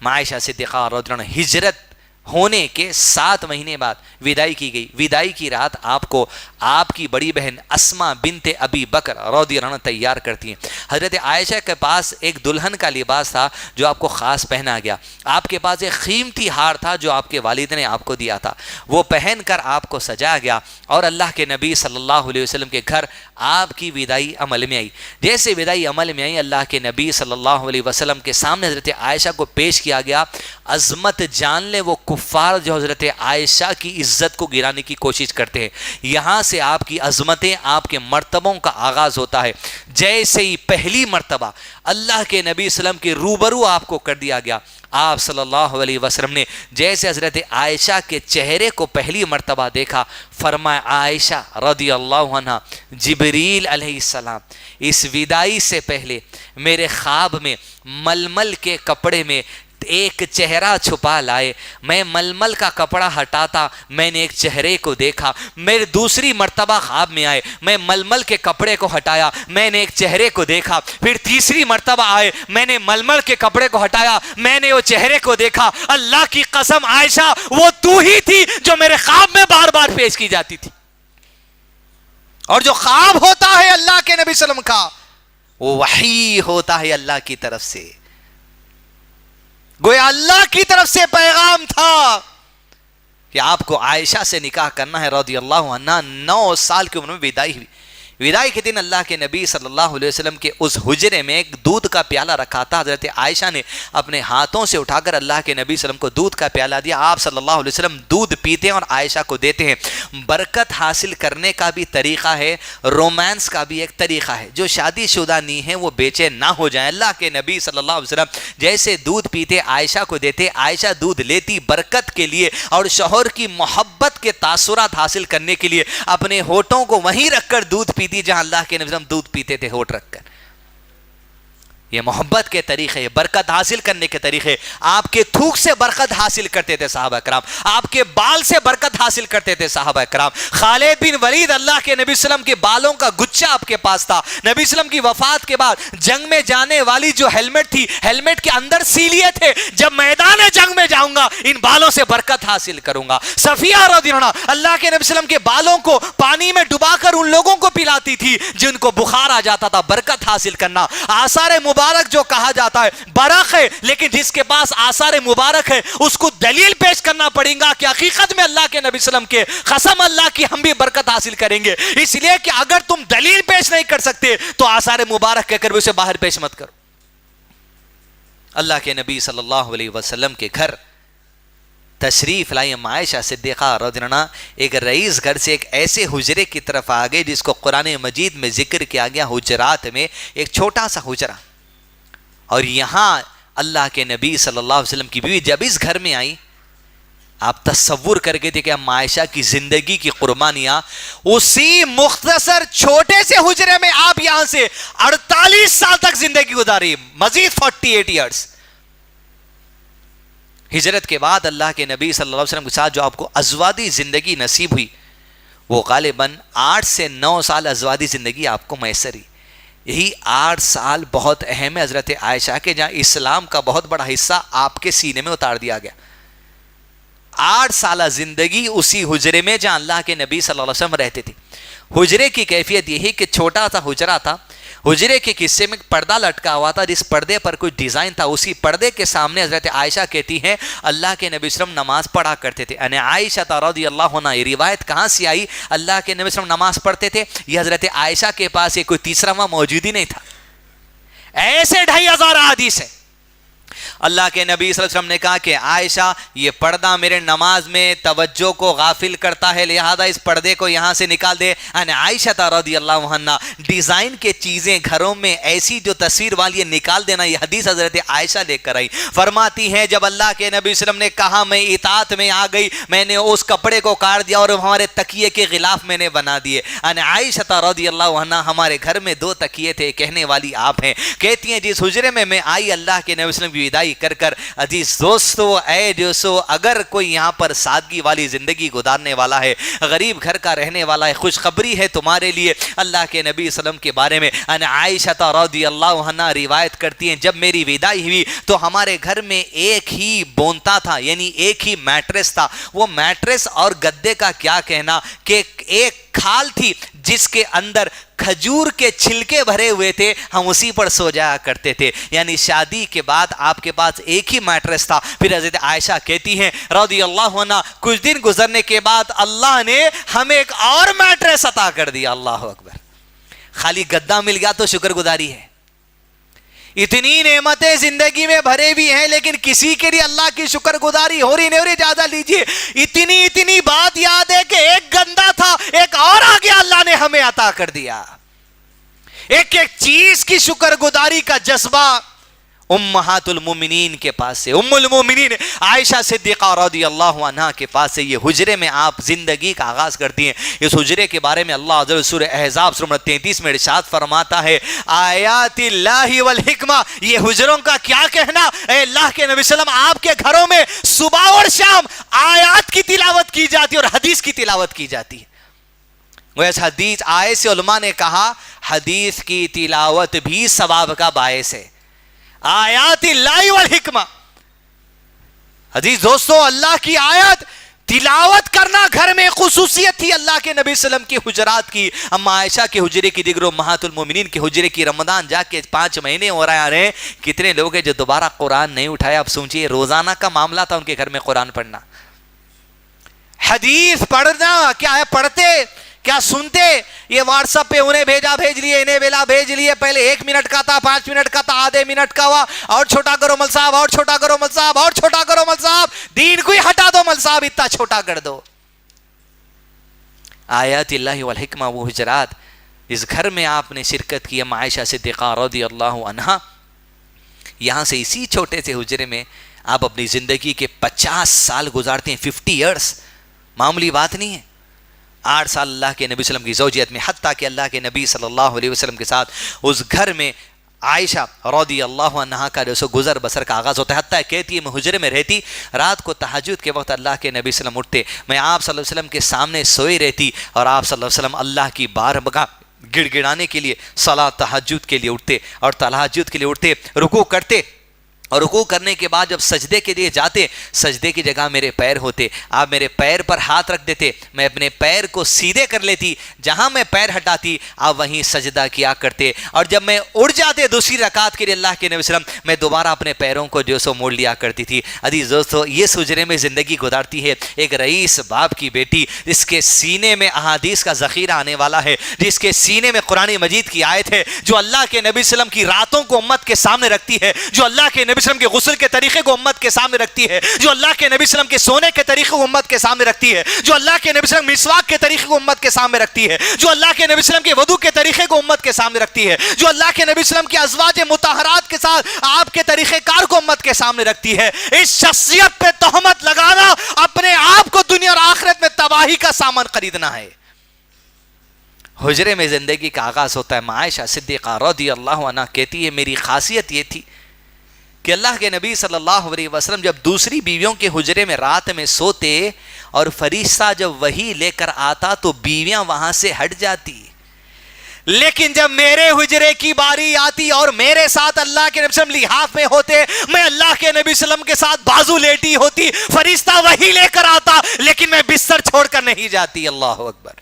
عائشہ صدیقہ رضی اللہ عنہا ہجرت ہونے کے 7 مہینے بعد وداعی کی گئی، وداعی کی رات آپ کو آپ کی بڑی بہن اسما بنت ابی بکر رضی اللہ عنہ تیار کرتی ہیں۔ حضرت عائشہ کے پاس ایک دلہن کا لباس تھا جو آپ کو خاص پہنا گیا، آپ کے پاس ایک قیمتی ہار تھا جو آپ کے والد نے آپ کو دیا تھا، وہ پہن کر آپ کو سجایا گیا، اور اللہ کے نبی صلی اللہ علیہ وسلم کے گھر آپ کی وداعی عمل میں آئی۔ جیسے وداعی عمل میں آئی، اللہ کے نبی صلی اللہ علیہ وسلم کے سامنے حضرت عائشہ کو پیش کیا گیا۔ عظمت جان لے وہ کفار جو حضرت عائشہ کی عزت کو گرانے کی کوشش کرتے ہیں، یہاں سے آپ کی عظمتیں، آپ کے مرتبوں کا آغاز ہوتا ہے۔ جیسے ہی پہلی مرتبہ اللہ کے نبی صلی اللہ علیہ وسلم کے روبرو آپ کو کر دیا گیا، آپ صلی اللہ علیہ وسلم نے جیسے حضرت عائشہ کے چہرے کو پہلی مرتبہ دیکھا، فرمایا عائشہ رضی اللہ عنہ، جبریل علیہ السلام اس وداعی سے پہلے میرے خواب میں ململ کے کپڑے میں ایک چہرہ چھپا لائے، میں ململ کا کپڑا ہٹاتا، میں نے ایک چہرے کو دیکھا، میرے دوسری مرتبہ خواب میں آئے، میں ململ کے کپڑے کو ہٹایا، میں نے ایک چہرے کو دیکھا، پھر تیسری مرتبہ آئے، میں نے ململ کے کپڑے کو ہٹایا، میں نے وہ چہرے کو دیکھا، اللہ کی قسم عائشہ وہ تو ہی تھی جو میرے خواب میں بار بار پیش کی جاتی تھی۔ اور جو خواب ہوتا ہے اللہ کے نبی صلی اللہ علیہ وسلم کا، وہ وحی ہوتا ہے اللہ کی طرف سے، گویا اللہ کی طرف سے پیغام تھا کہ آپ کو عائشہ سے نکاح کرنا ہے رضی اللہ عنہ۔ 9 سال کی عمر میں وداعی ہوئی۔ وداعی کے دن اللہ کے نبی صلی اللہ علیہ وسلم کے اس حجرے میں ایک دودھ کا پیالہ رکھا تھا، حضرت عائشہ نے اپنے ہاتھوں سے اٹھا کر اللہ کے نبی صلی اللہ علیہ وسلم کو دودھ کا پیالہ دیا۔ آپ صلی اللہ علیہ وسلم دودھ پیتے ہیں اور عائشہ کو دیتے ہیں۔ برکت حاصل کرنے کا بھی طریقہ ہے، رومانس کا بھی ایک طریقہ ہے، جو شادی شدہ نہیں ہیں وہ بے چین نہ ہو جائیں۔ اللہ کے نبی صلی اللہ علیہ وسلم جیسے دودھ پیتے عائشہ کو دیتے، عائشہ دودھ لیتی برکت کے لیے اور شوہر کی محبت کے تاثرات حاصل کرنے کے لیے، اپنے ہونٹوں کو وہیں رکھ کر دودھ پیتی جہاں اللہ کے نبی صلی اللہ علیہ وسلم دودھ پیتے تھے، ہونٹ رکھ کر۔ یہ محبت کے طریقے، برکت حاصل کرنے کے طریقے۔ آپ کے تھوک سے برکت حاصل کرتے تھے صحابہ کرام، آپ کے بال سے برکت حاصل کرتے تھے صحابہ کرام۔ خالد بن ولید اللہ کے نبی صلی اللہ علیہ وسلم کے بالوں کا گچھا آپ کے پاس تھا۔ نبی صلی اللہ علیہ وسلم کی وفات کے بعد جنگ میں جانے والی جو ہیلمٹ تھی، ہیلمٹ کے اندر سیلیے تھے، جب میدان جنگ میں جاؤں گا ان بالوں سے برکت حاصل کروں گا۔ صفیہ رضی اللہ عنہا اللہ کے نبی صلی اللہ علیہ وسلم کے بالوں کو پانی میں ڈبا کر ان لوگوں کو پلاتی تھی جن کو بخار آ جاتا تھا، برکت حاصل کرنا۔ آثار مبارک جو کہا جاتا ہے برق ہے، لیکن جس کے پاس آثار مبارک ہے اس کو دلیل پیش کرنا پڑے گا کہ حقیقت میں اللہ کے نبی صلی اللہ علیہ وسلم کے قسم اللہ کی ہم بھی برکت حاصل کریں گے، اس لیے کہ اگر تم دلیل پیش نہیں کر سکتے تو آثار مبارک کہہ کر اسے باہر پیش مت کرو۔ اللہ کے نبی صلی اللہ علیہ وسلم کے گھر تشریف لائی عائشہ صدیقہ رضی اللہ عنہا ایک رئیس گھر سے ایک ایسے حجرے کی طرف آگئے جس کو قرآن مجید میں ذکر کیا گیا، حجرات میں ایک چھوٹا سا حجرہ، اور یہاں اللہ کے نبی صلی اللہ علیہ وسلم کی بیوی جب اس گھر میں آئی، آپ تصور کر کے دیکھیں عائشہ کی زندگی کی قربانیاں اسی مختصر چھوٹے سے حجرے میں آپ یہاں سے 48 سال تک زندگی گزاری، مزید 48 ایئرز۔ ہجرت کے بعد اللہ کے نبی صلی اللہ علیہ وسلم کے ساتھ جو آپ کو ازواجی زندگی نصیب ہوئی، وہ غالباً 8 سے 9 سال ازواجی زندگی آپ کو میسر ہوئی۔ یہی 8 سال بہت اہم ہے حضرت عائشہ کے، جہاں اسلام کا بہت بڑا حصہ آپ کے سینے میں اتار دیا گیا۔ 8 سالہ زندگی اسی حجرے میں جہاں اللہ کے نبی صلی اللہ علیہ وسلم رہتے تھے۔ حجرے کی کیفیت یہی کہ چھوٹا سا حجرہ تھا، حجرے کے قصے میں پردہ لٹکا ہوا تھا، جس پردے پر کوئی ڈیزائن تھا، اسی پردے کے سامنے حضرت عائشہ کہتی ہیں اللہ کے نبی صلی اللہ علیہ وسلم نماز پڑھا کرتے تھے. یعنی عائشہ رضی اللہ عنہا، یہ روایت کہاں سے آئی؟ اللہ کے نبی صلی اللہ علیہ وسلم نماز پڑھتے تھے، یہ حضرت عائشہ کے پاس یہ کوئی تیسرا وہاں موجود ہی نہیں تھا. ایسے 2500 احادیث ہیں. اللہ کے نبی صلی اللہ علیہ وسلم نے کہا کہ عائشہ یہ پردہ میرے نماز میں توجہ کو غافل کرتا ہے، لہذا اس پردے کو یہاں سے نکال دے. عائشہ رضی اللہ عنہا ڈیزائن کے چیزیں گھروں میں ایسی جو تصویر والی ہے نکال دینا، یہ حدیث حضرت عائشہ لے کر آئی. فرماتی ہیں جب اللہ کے نبی صلی اللہ علیہ وسلم نے کہا میں اطاعت میں آ گئی، میں نے اس کپڑے کو کاٹ دیا اور ہمارے تکیے کے غلاف میں نے بنا دیے. عائشہ رضی اللہ عنہا ہمارے گھر میں 2 تکیے تھے، کہنے والی آپ ہیں. کہتی ہیں جس حجرے میں آئی اللہ کے نبی صلی اللہ علیہ وسلم کی وداعی کر کر، عزیز دوستو اے دوستو، اگر کوئی یہاں پر سادگی والی زندگی گزارنے والا ہے، غریب گھر کا رہنے والا ہے، خوشخبری ہے تمہارے لیے. اللہ کے نبی صلی اللہ علیہ وسلم کے بارے میں عائشہ رضی اللہ عنہا روایت کرتی ہیں جب میری وداعی ہوئی تو ہمارے گھر میں ایک ہی بونتا تھا، یعنی ایک ہی میٹریس تھا. وہ میٹریس اور گدے کا کیا کہنا کہ ایک کھال تھی جس کے اندر کھجور کے چھلکے بھرے ہوئے تھے، ہم اسی پر سو جایا کرتے تھے. یعنی شادی کے بعد آپ کے پاس ایک ہی میٹریس تھا. پھر حضرت عائشہ کہتی ہیں رضی اللہ عنہ کچھ دن گزرنے کے بعد اللہ نے ہمیں ایک اور میٹریس عطا کر دیا. اللہ اکبر. خالی گدا مل گیا تو شکر گزاری ہے. اتنی نعمتیں زندگی میں بھرے بھی ہیں لیکن کسی کے لیے اللہ کی شکر گزاری ہو رہی نہیں ہو رہی. اجازت لیجیے اتنی بات یاد ہے کہ ایک گندا تھا، ایک اور آگے اللہ نے ہمیں عطا کر دیا. ایک ایک چیز کی شکر گزاری کا جذبہ امہات المومنین کے پاس سے، ام المومنین عائشہ صدیقہ رضی اللہ عنہا کے پاس سے یہ حجرے میں آپ زندگی کا آغاز کرتی ہیں. اس حجرے کے بارے میں اللہ عز و جل سورہ احزاب سورہ 33 میں ارشاد فرماتا ہے آیات اللہ والحکمہ. یہ حجروں کا کیا کہنا، اے اللہ کے نبی صلی اللہ علیہ وسلم آپ کے گھروں میں صبح اور شام آیات کی تلاوت کی جاتی اور حدیث کی تلاوت کی جاتی ہے. وہ اس حدیث آئے سے علماء نے کہا حدیث کی تلاوت بھی ثواب کا باعث ہے. آیات اللہ والحکمہ. عزیز دوستو اللہ کی آیات تلاوت کرنا گھر میں خصوصیت تھی اللہ کے نبی صلی اللہ علیہ وسلم کی حجرات کی. اما عائشہ کے حجرے کی، دیگر امہات المومنین کے حجرے کی. رمضان جا کے 5 مہینے ہو رہے ہیں، کتنے لوگ ہیں جو دوبارہ قرآن نہیں اٹھایا. اب سوچئے روزانہ کا معاملہ تھا ان کے گھر میں قرآن پڑھنا، حدیث پڑھنا. کیا ہے پڑھتے کیا سنتے؟ یہ واٹس ایپ پہ انہیں بھیج لیے، انہیں بھیج لیے. پہلے 1 منٹ کا تھا، 5 منٹ کا تھا، آدھے منٹ کا ہوا. اور چھوٹا کرو مل صاحب، اور چھوٹا کرو مل صاحب، اور چھوٹا کرو مل صاحب. دین کو ہی ہٹا دو مل صاحب، اتنا چھوٹا کر دو. آیات اللہ والحکمہ وہ حجرات اس گھر میں آپ نے شرکت کی. عائشہ صدیقہ رضی اللہ عنہا یہاں سے اسی چھوٹے سے حجرے میں آپ اپنی زندگی کے 50 سال گزارتے ہیں. 50 ایئرس معمولی بات نہیں ہے. 8 سال اللہ کے نبی صلی اللہ علیہ وسلم کی زوجیت میں، حتیٰ کہ اللہ کے نبی صلی اللہ علیہ وسلم کے ساتھ اس گھر میں عائشہ رضی اللہ عنہا کا جو گزر بسر کا آغاز ہوتا ہے. حتیٰ کہتی ہے میں حجرے میں رہتی، رات کو تہجد کے وقت اللہ کے نبی صلی اللہ علیہ وسلم اٹھتے، میں آپ صلی اللہ علیہ وسلم کے سامنے سوئی رہتی اور آپ صلی اللہ علیہ وسلم اللہ کی بارگاہ گڑ گڑانے کے لیے صلاۃ تہجد کے لیے اٹھتے اور تہجد کے لیے اٹھتے، رکوع کرتے اور رکوع کرنے کے بعد جب سجدے کے لیے جاتے، سجدے کی جگہ میرے پیر ہوتے، آپ میرے پیر پر ہاتھ رکھ دیتے، میں اپنے پیر کو سیدھے کر لیتی، جہاں میں پیر ہٹاتی آپ وہیں سجدہ کیا کرتے. اور جب میں اڑ جاتے دوسری رکعت کے لیے اللہ کے نبی صلی اللہ علیہ وسلم، میں دوبارہ اپنے پیروں کو جو سو موڑ لیا کرتی تھی. عزیز دوستو یہ حجرے میں زندگی گزارتی ہے ایک رئیس باپ کی بیٹی، جس کے سینے میں احادیث کا ذخیرہ آنے والا ہے، جس کے سینے میں قرآن مجید کی آیت ہے جو اللہ کے نبی صلی اللہ علیہ وسلم کی راتوں کو امت کے سامنے رکھتی ہے، جو اللہ کے نبی صلی اللہ علیہ وسلم کے غسل کے طریقے کو امت کے سامنے رکھتی ہے، جو اللہ کے نبی صلی اللہ علیہ وسلم کے سونے کے طریقے کو امت کے سامنے رکھتی ہے، جو اللہ کے نبی صلی اللہ علیہ وسلم مسواک کے طریقے کو امت کے سامنے رکھتی ہے، جو اللہ کے نبی صلی اللہ علیہ وسلم کے وضو کے طریقے کو امت کے سامنے رکھتی ہے، جو اللہ کے نبی صلی اللہ علیہ وسلم کے ازواج مطہرات کے ساتھ آپ کے طریقہ کار کو امت کے سامنے رکھتی ہے. اس شخصیت پہ تہمت لگانا اپنے آپ کو دنیا اور آخرت میں تباہی کا سامان خریدنا ہے. حجرے میں زندگی کا آغاز ہوتا ہے. عائشہ صدیقہ رضی اللہ عنہا کہتی ہے میری خاصیت یہ تھی کہ اللہ کے نبی صلی اللہ علیہ وسلم جب دوسری بیویوں کے حجرے میں رات میں سوتے اور فرشتہ جب وحی لے کر آتا تو بیویاں وہاں سے ہٹ جاتی، لیکن جب میرے حجرے کی باری آتی اور میرے ساتھ اللہ کے نبی صلی اللہ علیہ وسلم لحاف میں ہوتے، میں اللہ کے نبی صلی اللہ علیہ وسلم کے ساتھ بازو لیٹی ہوتی، فرشتہ وحی لے کر آتا لیکن میں بستر چھوڑ کر نہیں جاتی. اللہ اکبر.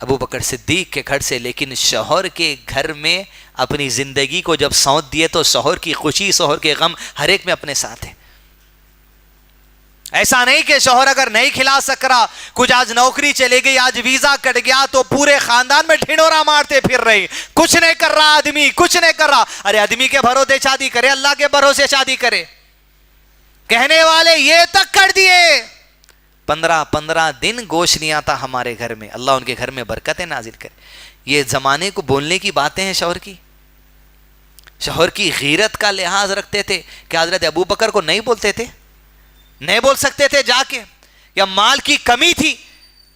ابو بکر صدیق کے گھر سے، لیکن شوہر کے گھر میں اپنی زندگی کو جب سونپ دیے تو شوہر کی خوشی، شوہر کے غم ہر ایک میں اپنے ساتھ ہے. ایسا نہیں کہ شوہر اگر نہیں کھلا سک رہا، کچھ آج نوکری چلے گئی، آج ویزا کٹ گیا تو پورے خاندان میں ڈھنڈورا مارتے پھر رہی، کچھ نہیں کر رہا آدمی، کچھ نہیں کر رہا. ارے آدمی کے بھروسے شادی کرے، اللہ کے بھروسے شادی کرے. کہنے والے یہ تک کر دیے 15 دن گوشت نہیں آتا ہمارے گھر میں. اللہ ان کے گھر میں برکتیں نازل کرے. یہ زمانے کو بولنے کی باتیں ہیں. شوہر کی غیرت کا لحاظ رکھتے تھے کہ حضرت ابو بکر کو نہیں بولتے تھے، نہیں بول سکتے تھے جا کے، یا مال کی کمی تھی،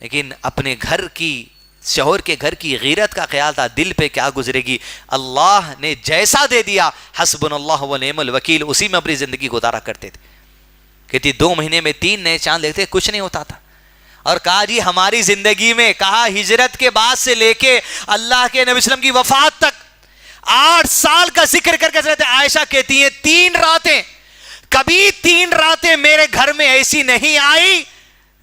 لیکن اپنے گھر کی، شوہر کے گھر کی غیرت کا خیال تھا دل پہ کیا گزرے گی. اللہ نے جیسا دے دیا حسبنا اللہ و نعم الوکیل، اسی میں اپنی زندگی گزارا کرتے تھے. کہتی 2 مہینے میں 3 نئے چاند دیکھتے، کچھ نہیں ہوتا تھا. اور کہا جی ہماری زندگی میں، کہا ہجرت کے بعد سے لے کے اللہ کے نبی وسلم کی وفات تک 8 سال کا ذکر کر کے حضرت عائشہ کہتی ہیں 3 راتیں، کبھی 3 راتیں میرے گھر میں ایسی نہیں آئی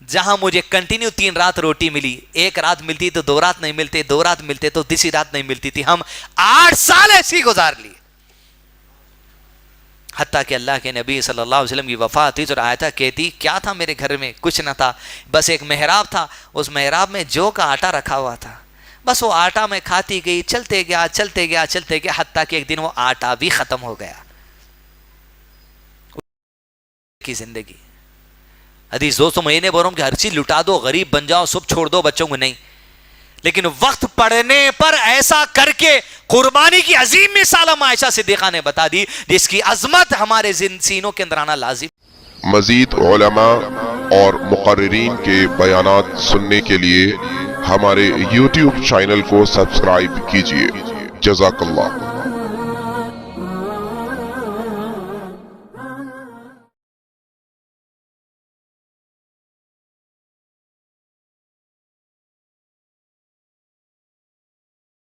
جہاں مجھے کنٹینیو 3 رات روٹی ملی. 1 رات ملتی تو 2 رات نہیں ملتے، 2 رات ملتے تو تیسری رات نہیں ملتی تھی. ہم 8 سال ایسی گزار لی. حتیٰ کہ اللہ کے نبی صلی اللہ علیہ وسلم کی وفات ہوئی تو آیتہ کہتی کیا تھا میرے گھر میں؟ کچھ نہ تھا، بس ایک محراب تھا، اس محراب میں جو کا آٹا رکھا ہوا تھا، بس وہ آٹا میں کھاتی گئی، چلتے گیا حتیٰ کہ ایک دن وہ آٹا بھی ختم ہو گیا. کی زندگی حدیث 200 مہینے بوروں کہ ہر چیز لٹا دو، غریب بن جاؤ، سب چھوڑ دو بچوں کو، نہیں، لیکن وقت پڑنے پر ایسا کر کے قربانی کی عظیم مثال ہم عائشہ صدیقہ نے بتا دی، جس کی عظمت ہمارے سینوں کے اندر آنا لازم. مزید علماء اور مقررین کے بیانات سننے کے لیے ہمارے YouTube چینل کو سبسکرائب کیجیے. جزاک اللہ.